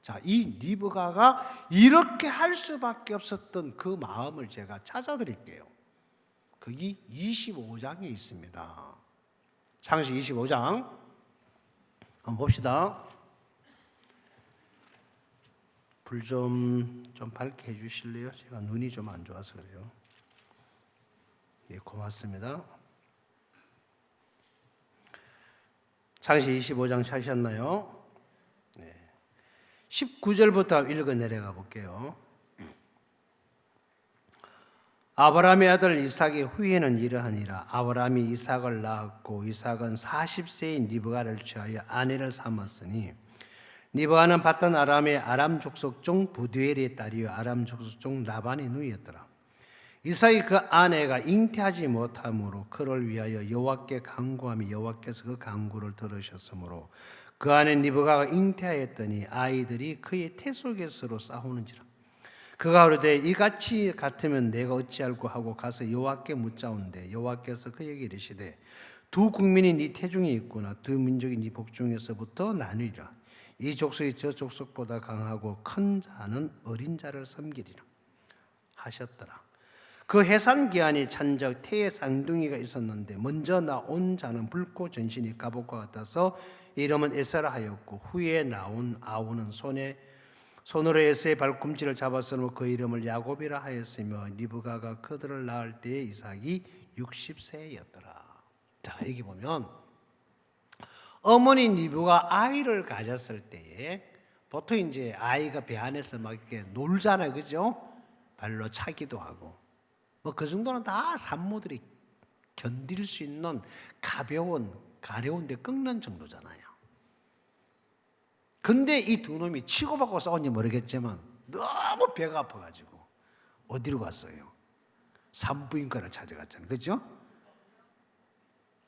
자, 이 리브가가 이렇게 할 수밖에 없었던 그 마음을 제가 찾아드릴게요. 거기 25장에 있습니다. 창세기 25장 한번 봅시다. 불 좀 밝게 해주실래요? 제가 눈이 좀 안 좋아서 그래요. 예, 고맙습니다. 창세기 25장 찾으셨나요? 네. 19절부터 읽어 내려가 볼게요. 아브라함의 아들 이삭의 후예는 이러하니라. 아브라함이 이삭을 낳았고 이삭은 40세인 리브가를 취하여 아내를 삼았으니 리브가는 밧단 아람의 아람 족속 중 부두엘의 딸이요 아람 족속 중 라반의 누이였더라. 이삭이 그 아내가 잉태하지 못함으로 그를 위하여 여호와께 간구하며 여호와께서 그 간구를 들으셨으므로 그 아내 리브가가 잉태하였더니 아이들이 그의 태속에서로 싸우는지라. 그가 이르되 이같이 같으면 내가 어찌할꼬 하고 가서 여호와께 묻자온대 여호와께서 그에게 이르시되 두 국민이 네 태중에 있구나. 두 민족이 네 복중에서부터 나뉘리라. 이 족속이 저 족속보다 강하고 큰 자는 어린 자를 섬기리라 하셨더라. 그 해산 기한이 찬적 태의 쌍둥이가 있었는데 먼저 나온 자는 붉고 전신이 갑옷과 같아서 이름은 에서라 하였고 후에 나온 아우는 손으로 에서의 발꿈치를 잡았으므로 그 이름을 야곱이라 하였으며 리브가가 그들을 낳을 때에 이삭이 60세였더라. 자, 여기 보면 어머니 리브가 아이를 가졌을 때에 보통 이제 아이가 배 안에서 막 이렇게 놀잖아요, 그죠? 발로 차기도 하고 뭐 그 정도는 다 산모들이 견딜 수 있는 가벼운데 끓는 정도잖아요. 근데 이 두 놈이 치고받고 싸운지 모르겠지만 너무 배가 아파가지고 어디로 갔어요? 산부인과를 찾아갔잖아요, 그죠?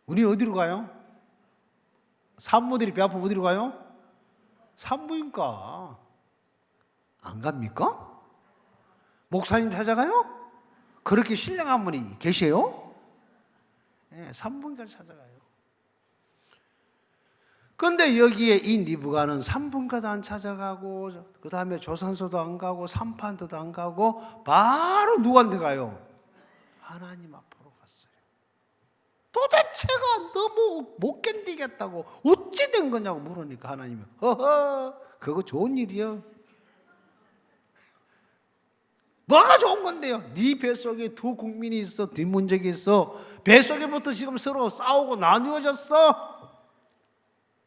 우리는 어디로 가요? 산모들이 배 아프면 어디로 가요? 산부인과. 안 갑니까? 목사님 찾아가요? 그렇게 신령한 분이 계세요? 네, 산부인과를 찾아가요. 그런데 여기에 이 리브가는 산부인과도 안 찾아가고 그 다음에 조산소도 안 가고 산판도도 안 가고 바로 누구한테 가요? 하나님 앞으로 갔어요. 도대체가 너무 못 견디겠다고 어찌 된 거냐고 물으니까 하나님이 허허 그거 좋은 일이요. 뭐가 좋은 건데요? 네 뱃속에 두 국민이 있어, 뒷문적이 있어. 뱃속에부터 지금 서로 싸우고 나누어졌어.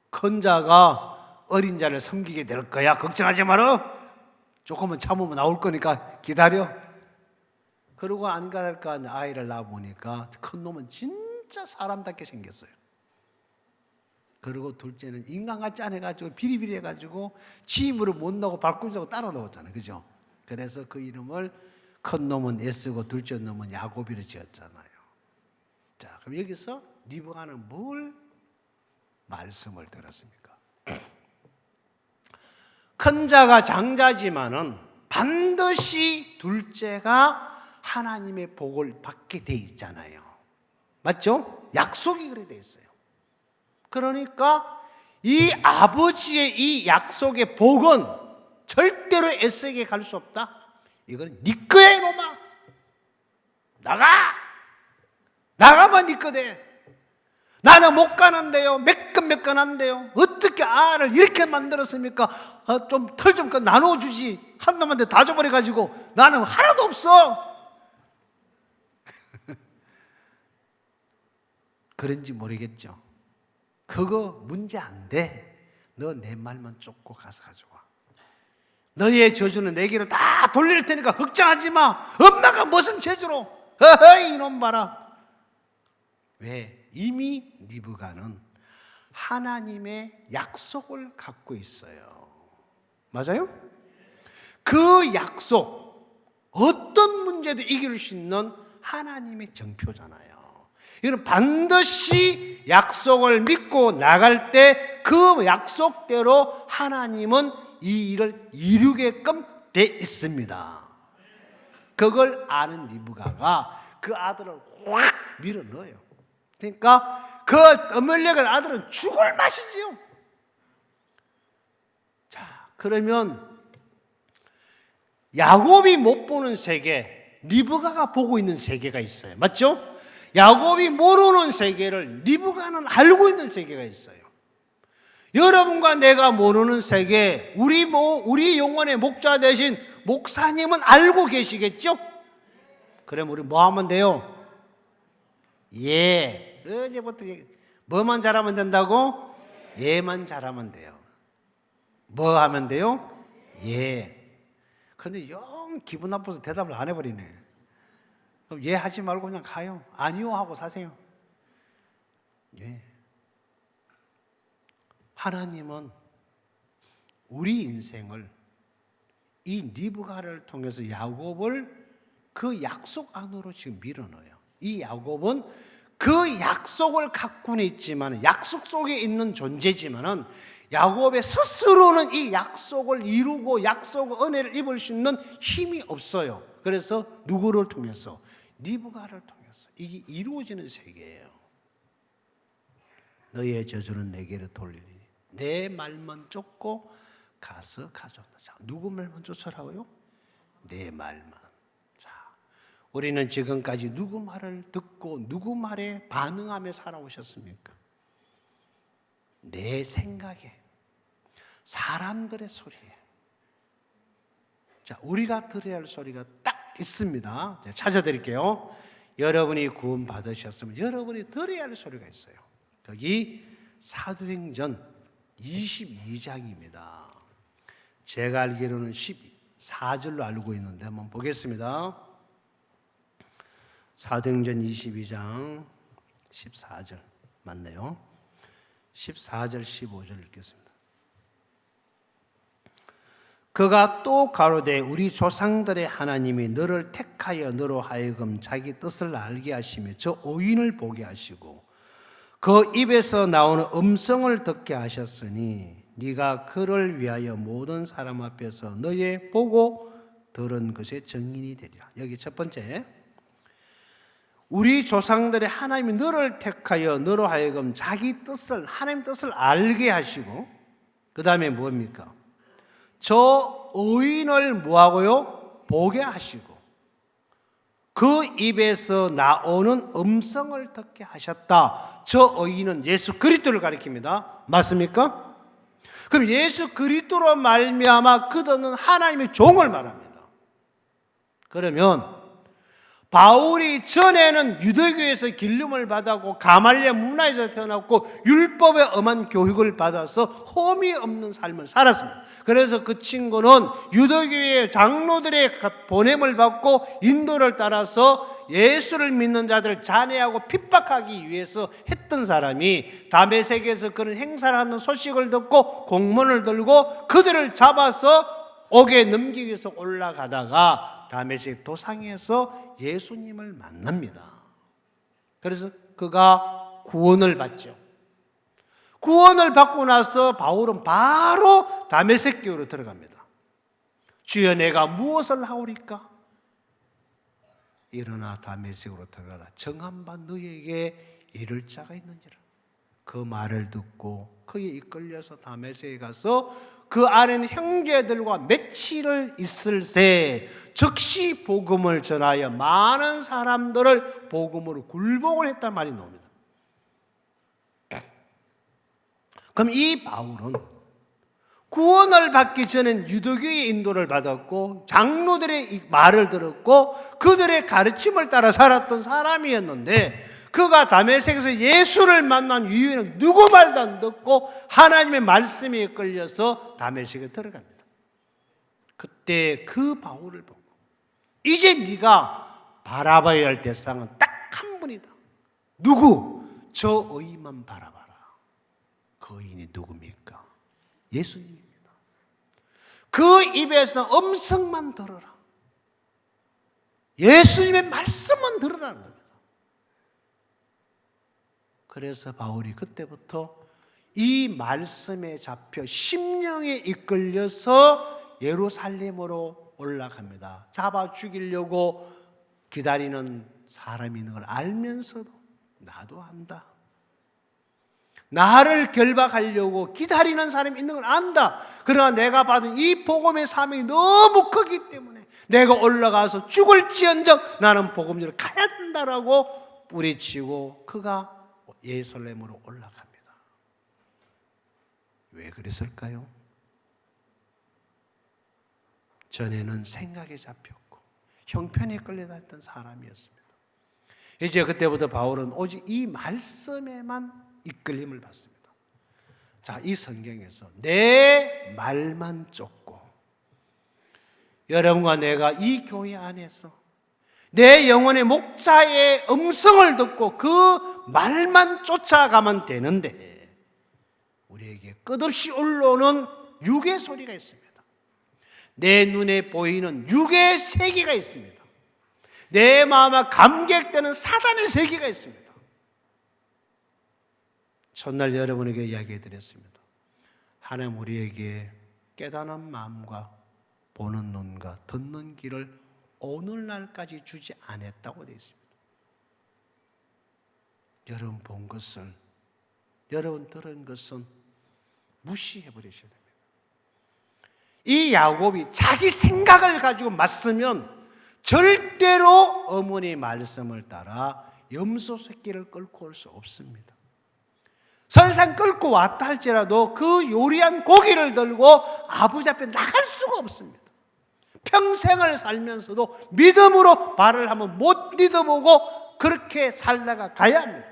큰 자가 어린 자를 섬기게 될 거야. 걱정하지 마라. 조금만 참으면 나올 거니까 기다려. 그러고 안 갈까 아이를 낳아보니까 큰 놈은 진짜 사람답게 생겼어요. 그리고 둘째는 인간같지 않아가지고 비리비리해가지고 지 힘으로 못 나고 발꿈치하고 따라 넣었잖아요, 그죠? 그래서 그 이름을 큰 놈은 에스고 둘째 놈은 야곱이라 지었잖아요. 자, 그럼 여기서 리브가는 뭘 말씀을 들었습니까? 큰 자가 장자지만은 반드시 둘째가 하나님의 복을 받게 돼 있잖아요. 맞죠? 약속이 그래 돼 있어요. 그러니까 이 아버지의 이 약속의 복은 절대로 에스에게 갈 수 없다. 이건 네 거야 이놈아. 나가면 네 거대. 나는 못 가는데요. 매끈매끈 한데요. 어떻게 알을 이렇게 만들었습니까? 좀 털 좀 나눠주지. 한 놈한테 다 줘버려가지고 나는 하나도 없어. 그런지 모르겠죠. 그거 문제 안 돼. 너 내 말만 쫓고 가서 가져와. 너의 저주는 내게로 다 돌릴 테니까 걱정하지 마. 엄마가 무슨 저주로? 허허이 이놈 봐라. 왜? 이미 리브가는 하나님의 약속을 갖고 있어요. 맞아요? 그 약속, 어떤 문제도 이길 수 있는 하나님의 정표잖아요. 이건 반드시 약속을 믿고 나갈 때 그 약속대로 하나님은 이 일을 이루게끔 돼 있습니다. 그걸 아는 리브가가 그 아들을 확 밀어넣어요. 그러니까 그 어멜렉의 아들은 죽을 맛이지요. 자, 그러면 야곱이 못 보는 세계, 리브가가 보고 있는 세계가 있어요. 맞죠? 야곱이 모르는 세계를 리브가는 알고 있는 세계가 있어요. 여러분과 내가 모르는 세계, 우리 영혼의 목자 되신 목사님은 알고 계시겠죠? 그럼 우리 뭐 하면 돼요? 어제부터 뭐만 잘하면 된다고? 예만 잘하면 돼요. 뭐 하면 돼요? 그런데 영 기분 나빠서 대답을 안 해버리네. 그럼 하지 말고 그냥 가요. 아니요 하고 사세요. 하나님은 우리 인생을 이 리브가를 통해서 야곱을 그 약속 안으로 지금 밀어넣어요. 이 야곱은 그 약속을 갖고는 있지만, 약속 속에 있는 존재지만은 야곱의 스스로는 이 약속을 이루고 약속 은혜를 입을 수 있는 힘이 없어요. 그래서 누구를 통해서? 리브가를 통해서 이게 이루어지는 세계예요. 너의 저주는 내게로 돌리니 내 말만 쫓고 가서 가져온다. 자, 누구 말만 쫓으라고요? 내 말만. 자, 우리는 지금까지 누구 말을 듣고 누구 말에 반응하며 살아오셨습니까? 내 생각에, 사람들의 소리에. 자, 우리가 들어야 할 소리가 딱 있습니다. 제가 찾아드릴게요. 여러분이 구원 받으셨으면 여러분이 들어야 할 소리가 있어요. 여기 사도행전 22장입니다. 제가 알기로는 14절로 알고 있는데 한번 보겠습니다. 사도행전 22장 14절 맞네요. 14절 15절 읽겠습니다. 그가 또 가로되 우리 조상들의 하나님이 너를 택하여 너로 하여금 자기 뜻을 알게 하시며 저 오인을 보게 하시고 그 입에서 나오는 음성을 듣게 하셨으니 네가 그를 위하여 모든 사람 앞에서 너의 보고 들은 것의 증인이 되리라. 여기 첫 번째, 우리 조상들의 하나님이 너를 택하여 너로 하여금 자기 뜻을, 하나님 뜻을 알게 하시고, 그 다음에 뭡니까? 저 의인을 뭐하고요? 보게 하시고 그 입에서 나오는 음성을 듣게 하셨다. 저 의인은 예수 그리스도를 가리킵니다. 맞습니까? 그럼 예수 그리스도로 말미암아 그 듣는 하나님의 종을 말합니다. 그러면 바울이 전에는 유대교에서 길름을 받았고 가말리엘 문화에서 태어났고 율법에 엄한 교육을 받아서 흠이 없는 삶을 살았습니다. 그래서 그 친구는 유대교의 장로들의 보냄을 받고 인도를 따라서 예수를 믿는 자들을 잔해하고 핍박하기 위해서 했던 사람이 다메섹에서 그런 행사를 하는 소식을 듣고 공문을 들고 그들을 잡아서 옥에 넘기기 위해서 올라가다가 다메섹 도상에서 예수님을 만납니다. 그래서 그가 구원을 받죠. 구원을 받고 나서 바울은 바로 다메섹 교회로 들어갑니다. 주여 내가 무엇을 하오리까? 일어나 다메섹으로 들어가라. 정한 바 너에게 이를 자가 있는지라. 그 말을 듣고 그에 이끌려서 다메섹에 가서 그 안에는 형제들과 며칠을 있을 새 즉시 복음을 전하여 많은 사람들을 복음으로 굴복을 했단 말이 나옵니다. 그럼 이 바울은 구원을 받기 전엔 유대교의 인도를 받았고 장로들의 말을 들었고 그들의 가르침을 따라 살았던 사람이었는데 그가 다메섹에서 예수를 만난 이유는 누구 말도 안 듣고 하나님의 말씀에 끌려서 다메섹에 들어갑니다. 그때 그 바울을 보고 이제 네가 바라봐야 할 대상은 딱 한 분이다. 누구? 저 의인만 바라봐라. 그 의인이 누굽니까? 예수님입니다. 그 입에서 음성만 들어라. 예수님의 말씀만 들으라는 겁니다. 그래서 바울이 그때부터 이 말씀에 잡혀 심령에 이끌려서 예루살렘으로 올라갑니다. 잡아 죽이려고 기다리는 사람이 있는 걸 알면서도 나도 안다. 나를 결박하려고 기다리는 사람이 있는 걸 안다. 그러나 내가 받은 이 복음의 사명이 너무 크기 때문에 내가 올라가서 죽을지언정 나는 복음전을 가야 된다라고 뿌리치고 그가 예루살렘으로 올라갑니다. 왜 그랬을까요? 전에는 생각에 잡혔고 형편에 끌려다녔던 사람이었습니다. 이제 그때부터 바울은 오직 이 말씀에만 이끌림을 받습니다. 자, 이 성경에서 내 말만 쫓고 여러분과 내가 이 교회 안에서 내 영혼의 목자의 음성을 듣고 그 말만 쫓아가면 되는데 우리에게 끝없이 올라오는 육의 소리가 있습니다. 내 눈에 보이는 육의 세계가 있습니다. 내 마음에 감격되는 사단의 세계가 있습니다. 첫날 여러분에게 이야기해 드렸습니다. 하나님 우리에게 깨닫는 마음과 보는 눈과 듣는 귀를 오늘날까지 주지 않았다고 되어 있습니다. 여러분 본 것을, 여러분 들은 것은 무시해 버리셔야 됩니다. 이 야곱이 자기 생각을 가지고 맞으면 절대로 어머니 말씀을 따라 염소 새끼를 끌고 올 수 없습니다. 설상 끌고 왔다 할지라도 그 요리한 고기를 들고 아버지 앞에 나갈 수가 없습니다. 평생을 살면서도 믿음으로 발을 한번 못 디뎌보고 그렇게 살다가 가야 합니다.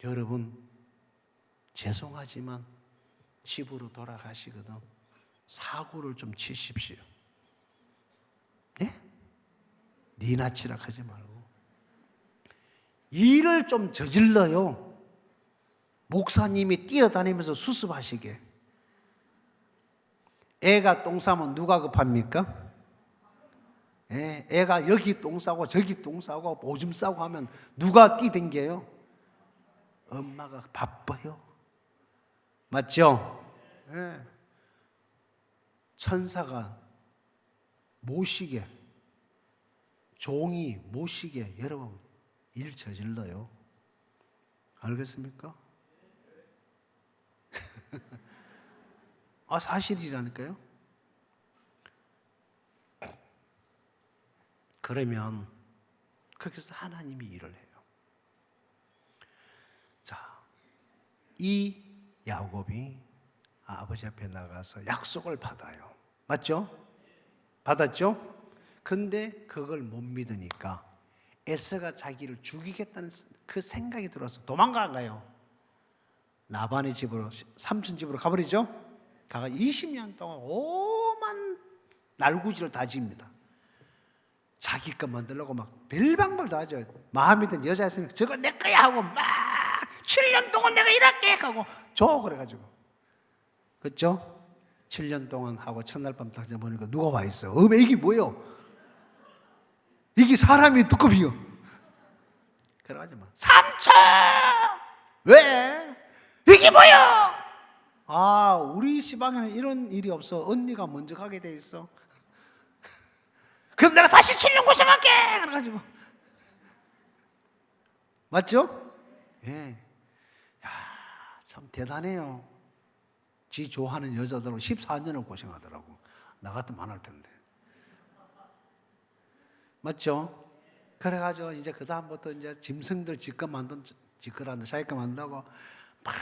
여러분 죄송하지만 집으로 돌아가시거든 사고를 좀 치십시오. 예? 니나 치락하지 말고 일을 좀 저질러요. 목사님이 뛰어다니면서 수습하시게. 애가 똥 싸면 누가 급합니까? 예, 애가 여기 똥 싸고 저기 똥 싸고 오줌 싸고 하면 누가 뛰댕겨요? 엄마가 바빠요. 맞죠? 예. 천사가 모시게, 종이 모시게 여러분 일 저질러요. 알겠습니까? 아, 사실이라니까요. 그러면 거기서 하나님이 일을 해요. 자, 이 야곱이 아버지 앞에 나가서 약속을 받아요. 맞죠? 받았죠? 근데 그걸 못 믿으니까 에서가 자기를 죽이겠다는 그 생각이 들어서 도망가 가요. 라반의 집으로, 삼촌 집으로 가버리죠. 가가 20년 동안 오만 날구지를 다 집니다. 자기 것 만들려고 막 별방법을 다 하죠. 마음에 든 여자였으니까 저거 내 거야 하고 막 7년 동안 내가 일할게 하고 줘 그래가지고. 그렇죠? 7년 동안 하고 첫날 밤 딱 보니까 누가 와 있어. 이게 뭐요? 이게 사람이 두꺼비요. 그래가지고 막 삼촌! 왜? 이게 뭐요? 아, 우리 시방에는 이런 일이 없어. 언니가 먼저 가게 돼 있어. 그럼 내가 다시 7년 고생할게! 그래가지고. 맞죠? 예. 야, 참 대단해요. 지 좋아하는 여자들하고 14년을 고생하더라고. 나 같으면 안 할 텐데. 맞죠? 그래가지고 이제 그 다음부터 이제 짐승들 지껏 자기가 만든다고 막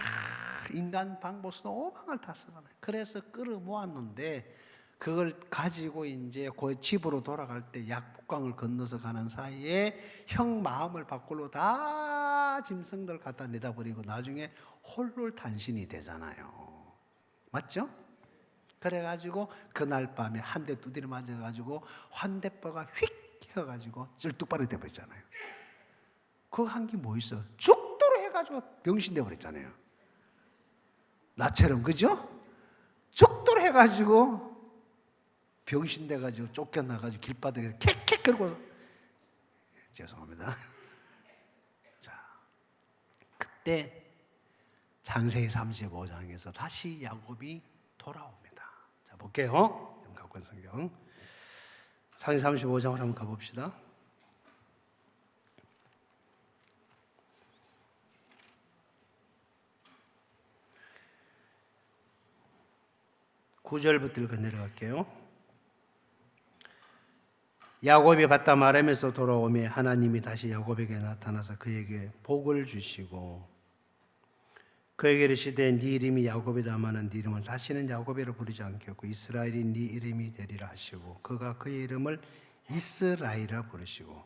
인간 방법으로 오만을 다 쓰잖아요. 그래서 끌어 모았는데 그걸 가지고 이제 그 집으로 돌아갈 때 약북강을 건너서 가는 사이에 형 마음을 바꾸러 다 짐승들 갖다 내다 버리고 나중에 홀로 단신이 되잖아요. 맞죠? 그래가지고 그날 밤에 한 대 두드려 맞아가지고 환대뼈가 휙 휘어가지고 쩔뚝발이 돼버렸잖아요. 그거 한 게 뭐 있어? 죽도록 해가지고 병신 돼버렸잖아요. 나처럼 그죠? 죽도록 해가지고 병신 돼가지고 쫓겨나가지고 길바닥에서 킥킥 그러고 죄송합니다. 자, 그때 창세기 35장에서 다시 야곱이 돌아옵니다. 자, 볼게요. 갖고 있는 성경 창세기 35장을 한번 가봅시다. 9절부터 읽어 내려갈게요. 야곱이 바다 마람에서 돌아오매 하나님이 다시 야곱에게 나타나서 그에게 복을 주시고 그에게 이르시되 네 이름이 야곱이다마는 네 이름을 다시는 야곱이라 부르지 않겠고 이스라엘이 네 이름이 되리라 하시고 그가 그의 이름을 이스라엘이라 부르시고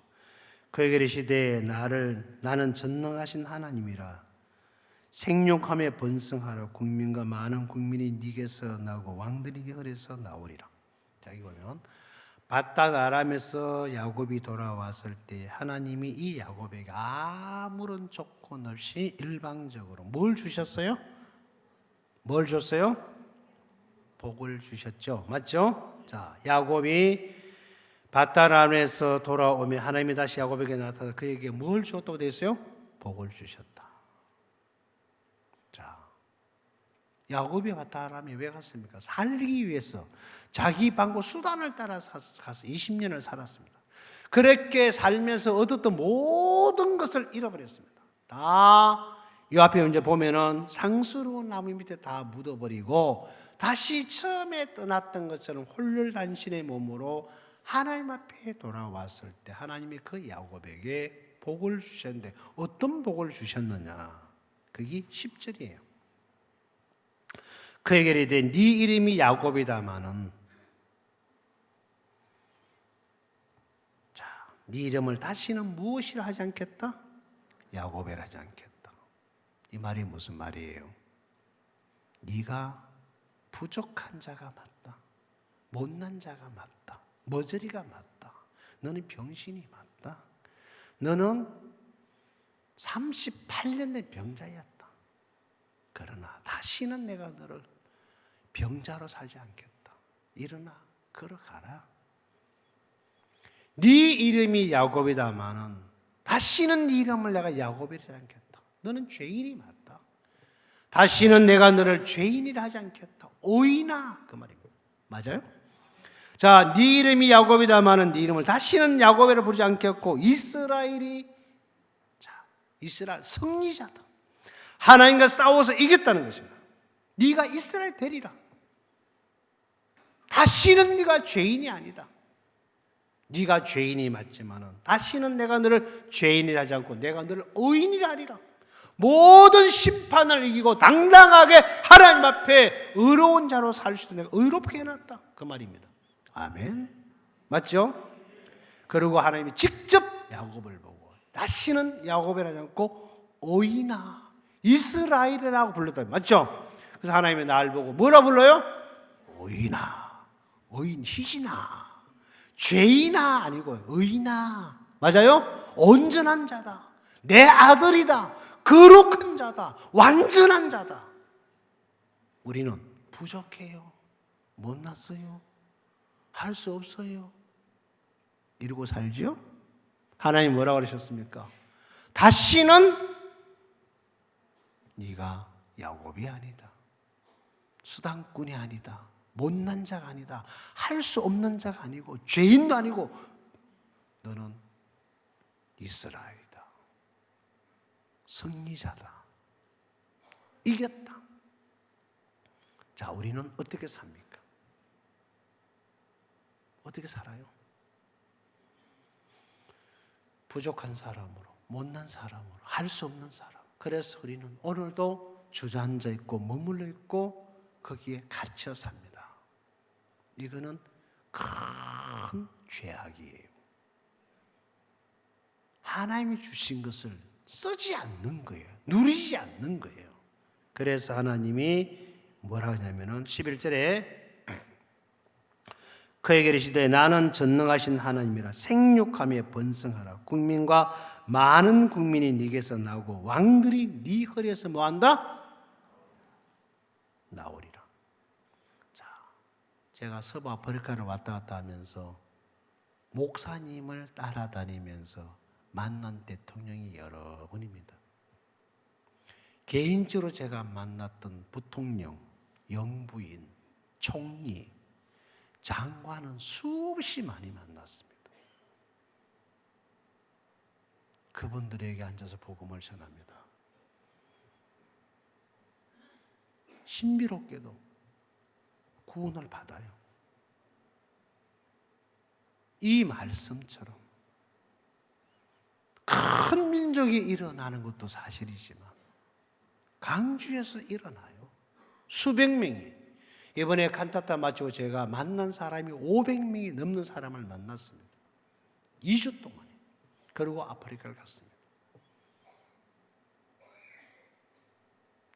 그에게 이르시되 나는 전능하신 하나님이라 생육함에 번성하라 국민과 많은 국민이 네게서 나고 왕들이 네 혈에서 나오리라. 자, 여기 보면 바다 아람에서 야곱이 돌아왔을 때 하나님이 이 야곱에게 아무런 조건 없이 일방적으로 뭘 주셨어요? 뭘 줬어요? 복을 주셨죠. 맞죠? 자, 야곱이 바다 아람에서 돌아오면 하나님이 다시 야곱에게 나타나 그에게 뭘 줬다고 되어 있어요? 복을 주셨다. 자, 야곱이 바다 아람에 왜 갔습니까? 살기 위해서 자기 방법 수단을 따라서 가서 20년을 살았습니다. 그렇게 살면서 얻었던 모든 것을 잃어버렸습니다. 다 이 앞에 이제 보면은 상수로운 나무 밑에 다 묻어버리고 다시 처음에 떠났던 것처럼 홀렬단신의 몸으로 하나님 앞에 돌아왔을 때 하나님이 그 야곱에게 복을 주셨는데 어떤 복을 주셨느냐? 그게 10절이에요. 그에게 이르되 네 이름이 야곱이다마는 자, 네 이름을 다시는 무엇이라 하지 않겠다? 야곱이라 하지 않겠다. 이 말이 무슨 말이에요? 네가 부족한 자가 맞다. 못난 자가 맞다. 머저리가 맞다. 너는 병신이 맞다. 너는 38년 된 병자였다. 그러나 다시는 내가 너를 병자로 살지 않겠다. 일어나 걸어가라. 네 이름이 야곱이다마는 다시는 네 이름을 내가 야곱이라 하지 않겠다. 너는 죄인이 맞다. 다시는 내가 너를 죄인이라 하지 않겠다. 오이나 그 말입니다. 맞아요? 자, 네 이름이 야곱이다마는 네 이름을 다시는 야곱이라 부르지 않겠고 이스라엘이 이스라엘 승리자다. 하나님과 싸워서 이겼다는 것입니다. 네가 이스라엘 되리라. 다시는 네가 죄인이 아니다. 네가 죄인이 맞지만은 다시는 내가 너를 죄인이라 하지 않고 내가 너를 의인이라 하리라. 모든 심판을 이기고 당당하게 하나님 앞에 의로운 자로 살 수 있는 내가 의롭게 해놨다. 그 말입니다. 아멘. 맞죠? 그리고 하나님이 직접 야곱을 보고 다시는 야곱이라 하지 않고 오이나 이스라엘이라고 불렀다. 맞죠? 그래서 하나님이 날 보고 뭐라 불러요? 오이나, 오인 희지나, 죄이나 아니고 의이나. 맞아요? 온전한 자다. 내 아들이다. 거룩한 자다. 완전한 자다. 우리는 부족해요. 못났어요. 할 수 없어요. 이러고 살죠? 하나님 뭐라고 그러셨습니까? 다시는 네가 야곱이 아니다. 수단꾼이 아니다. 못난 자가 아니다. 할 수 없는 자가 아니고 죄인도 아니고 너는 이스라엘이다. 승리자다. 이겼다. 자, 우리는 어떻게 삽니까? 어떻게 살아요? 부족한 사람으로, 못난 사람으로, 할 수 없는 사람. 그래서 우리는 오늘도 주저앉아 있고 머물러 있고 거기에 갇혀 삽니다. 이거는 큰 죄악이에요. 하나님이 주신 것을 쓰지 않는 거예요. 누리지 않는 거예요. 그래서 하나님이 뭐라 하냐면은 11절에 그에게 이르시되 나는 전능하신 하나님이라 생육하며 번성하라. 국민과 많은 국민이 네게서 나오고 왕들이 네 허리에서 뭐한다? 나오리라. 자, 제가 서부 아프리카를 왔다 갔다 하면서 목사님을 따라다니면서 만난 대통령이 여러 분입니다. 개인적으로 제가 만났던 부통령, 영부인, 총리, 장관은 수없이 많이 만났습니다. 그분들에게 앉아서 복음을 전합니다. 신비롭게도 구원을 받아요. 이 말씀처럼 큰 민족이 일어나는 것도 사실이지만 강주에서 일어나요. 수백 명이. 이번에 칸타타 마치고 제가 만난 사람이 500명이 넘는 사람을 만났습니다. 2주 동안에. 그리고 아프리카를 갔습니다.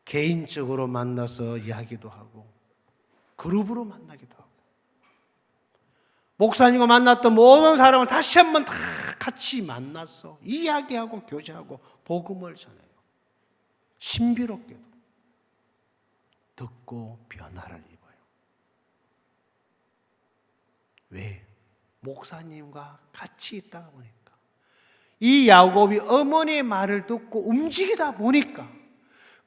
개인적으로 만나서 이야기도 하고 그룹으로 만나기도 하고 목사님과 만났던 모든 사람을 다시 한번 다 같이 만나서 이야기하고 교제하고 복음을 전해요. 신비롭게도 듣고 변화를 입어요. 왜? 목사님과 같이 있다가 보니까 이 야곱이 어머니의 말을 듣고 움직이다 보니까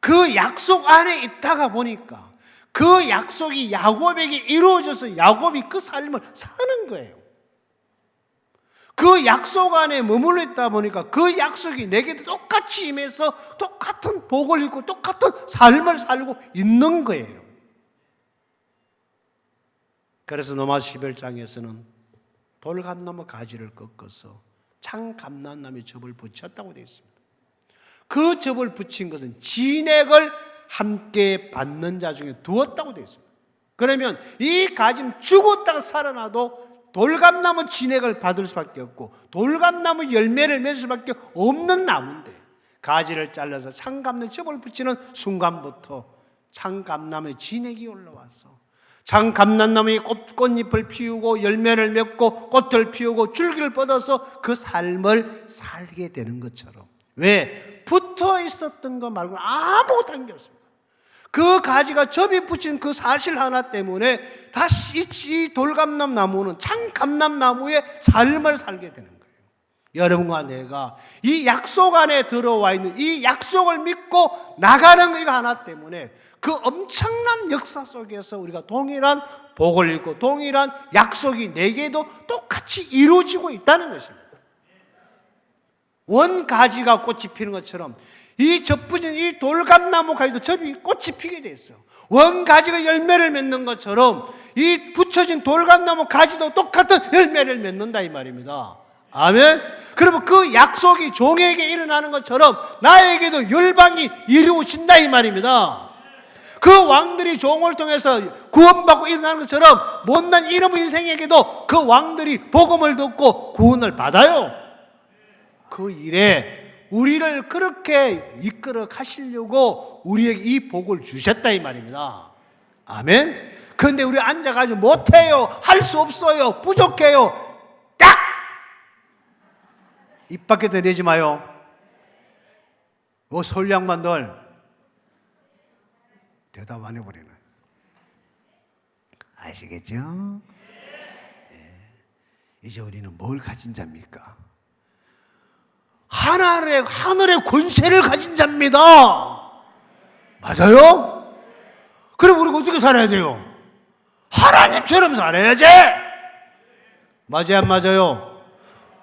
그 약속 안에 있다가 보니까 그 약속이 야곱에게 이루어져서 야곱이 그 삶을 사는 거예요. 그 약속 안에 머물러 있다 보니까 그 약속이 내게도 똑같이 임해서 똑같은 복을 입고 똑같은 삶을 살고 있는 거예요. 그래서 로마 11장에서는 돌감나무 가지를 꺾어서 창감람나무에 접을 붙였다고 되어 있습니다. 그 접을 붙인 것은 진액을 함께 받는 자 중에 두었다고 되어 있습니다. 그러면 이 가지는 죽었다가 살아나도 돌감나무 진액을 받을 수밖에 없고 돌감나무 열매를 맺을 수밖에 없는 나무인데 가지를 잘라서 창감나무에 접을 붙이는 순간부터 창감나무에 진액이 올라와서 창감람나무에 꽃잎을 피우고 열매를 맺고 꽃을 피우고 줄기를 뻗어서 그 삶을 살게 되는 것처럼 왜? 붙어 있었던 것 말고는 아무것도 안 없습니다. 그 가지가 접이 붙인 그 사실 하나 때문에 다시 이 돌감람 나무는 창감람 나무의 삶을 살게 되는 거예요. 여러분과 내가 이 약속 안에 들어와 있는 이 약속을 믿고 나가는 거 이거 하나 때문에 그 엄청난 역사 속에서 우리가 동일한 복을 읽고 동일한 약속이 내게도 똑같이 이루어지고 있다는 것입니다. 원 가지가 꽃이 피는 것처럼 이 접붙인 이 돌감나무 가지도 접이 꽃이 피게 돼 있어요. 원 가지가 열매를 맺는 것처럼 이 붙여진 돌감나무 가지도 똑같은 열매를 맺는다 이 말입니다. 아멘. 그러면 그 약속이 종에게 일어나는 것처럼 나에게도 열방이 이루어진다 이 말입니다. 그 왕들이 종을 통해서 구원받고 일어나는 것처럼 못난 이름 인생에게도 그 왕들이 복음을 듣고 구원을 받아요. 그 일에 우리를 그렇게 이끌어 가시려고 우리에게 이 복을 주셨다 이 말입니다. 아멘. 그런데 우리 앉아가지고 못해요, 할 수 없어요, 부족해요, 딱 입 밖에 내지 마요. 서울 양반들 대답 안 해버리네. 아시겠죠? 네. 이제 우리는 뭘 가진 자입니까? 하늘의 권세를 가진 자입니다. 맞아요? 그럼 우리가 어떻게 살아야 돼요? 하나님처럼 살아야지. 맞아요, 안 맞아요?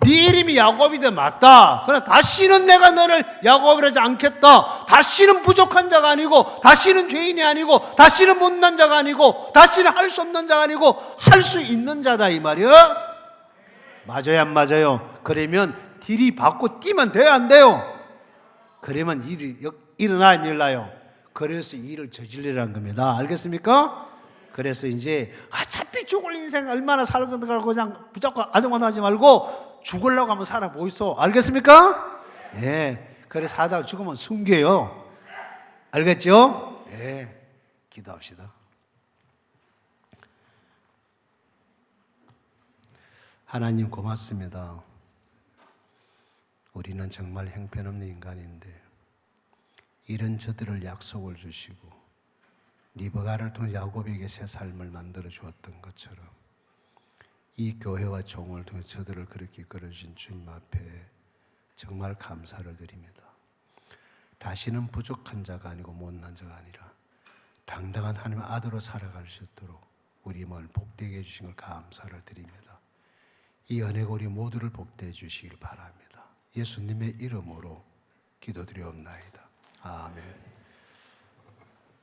네 이름이 야곱이든 맞다. 그러나 다시는 내가 너를 야곱이라지 않겠다. 다시는 부족한 자가 아니고, 다시는 죄인이 아니고, 다시는 못난 자가 아니고, 다시는 할 수 없는 자가 아니고, 할 수 있는 자다 이 말이야. 맞아요, 안 맞아요? 그러면 들이받고 뛰면 돼요, 안 돼요? 그러면 일이 일어나 안 일어나요? 그래서 일을 저질리라는 겁니다. 알겠습니까? 그래서 이제 어차피 죽을 인생 얼마나 살건가 그냥 무조건 아등바등 하지 말고 죽으려고 한번 살아보이소. 알겠습니까? 예. 그래서 하다가 죽으면 숨겨요. 알겠죠? 예. 기도합시다. 하나님 고맙습니다. 우리는 정말 형편없는 인간인데 이런 저들을 약속을 주시고 리브가를 통해 야곱에게 새 삶을 만들어 주었던 것처럼 이 교회와 종을 통해 저들을 그렇게 이끌어주신 주님 앞에 정말 감사를 드립니다. 다시는 부족한 자가 아니고 못난 자가 아니라 당당한 하나님의 아들로 살아갈 수 있도록 우리 몸을 복되게 해주신 걸 감사를 드립니다. 이 은혜가 우리 모두를 복되게 해주시길 바랍니다. 예수님의 이름으로 기도드리옵나이다. 아멘.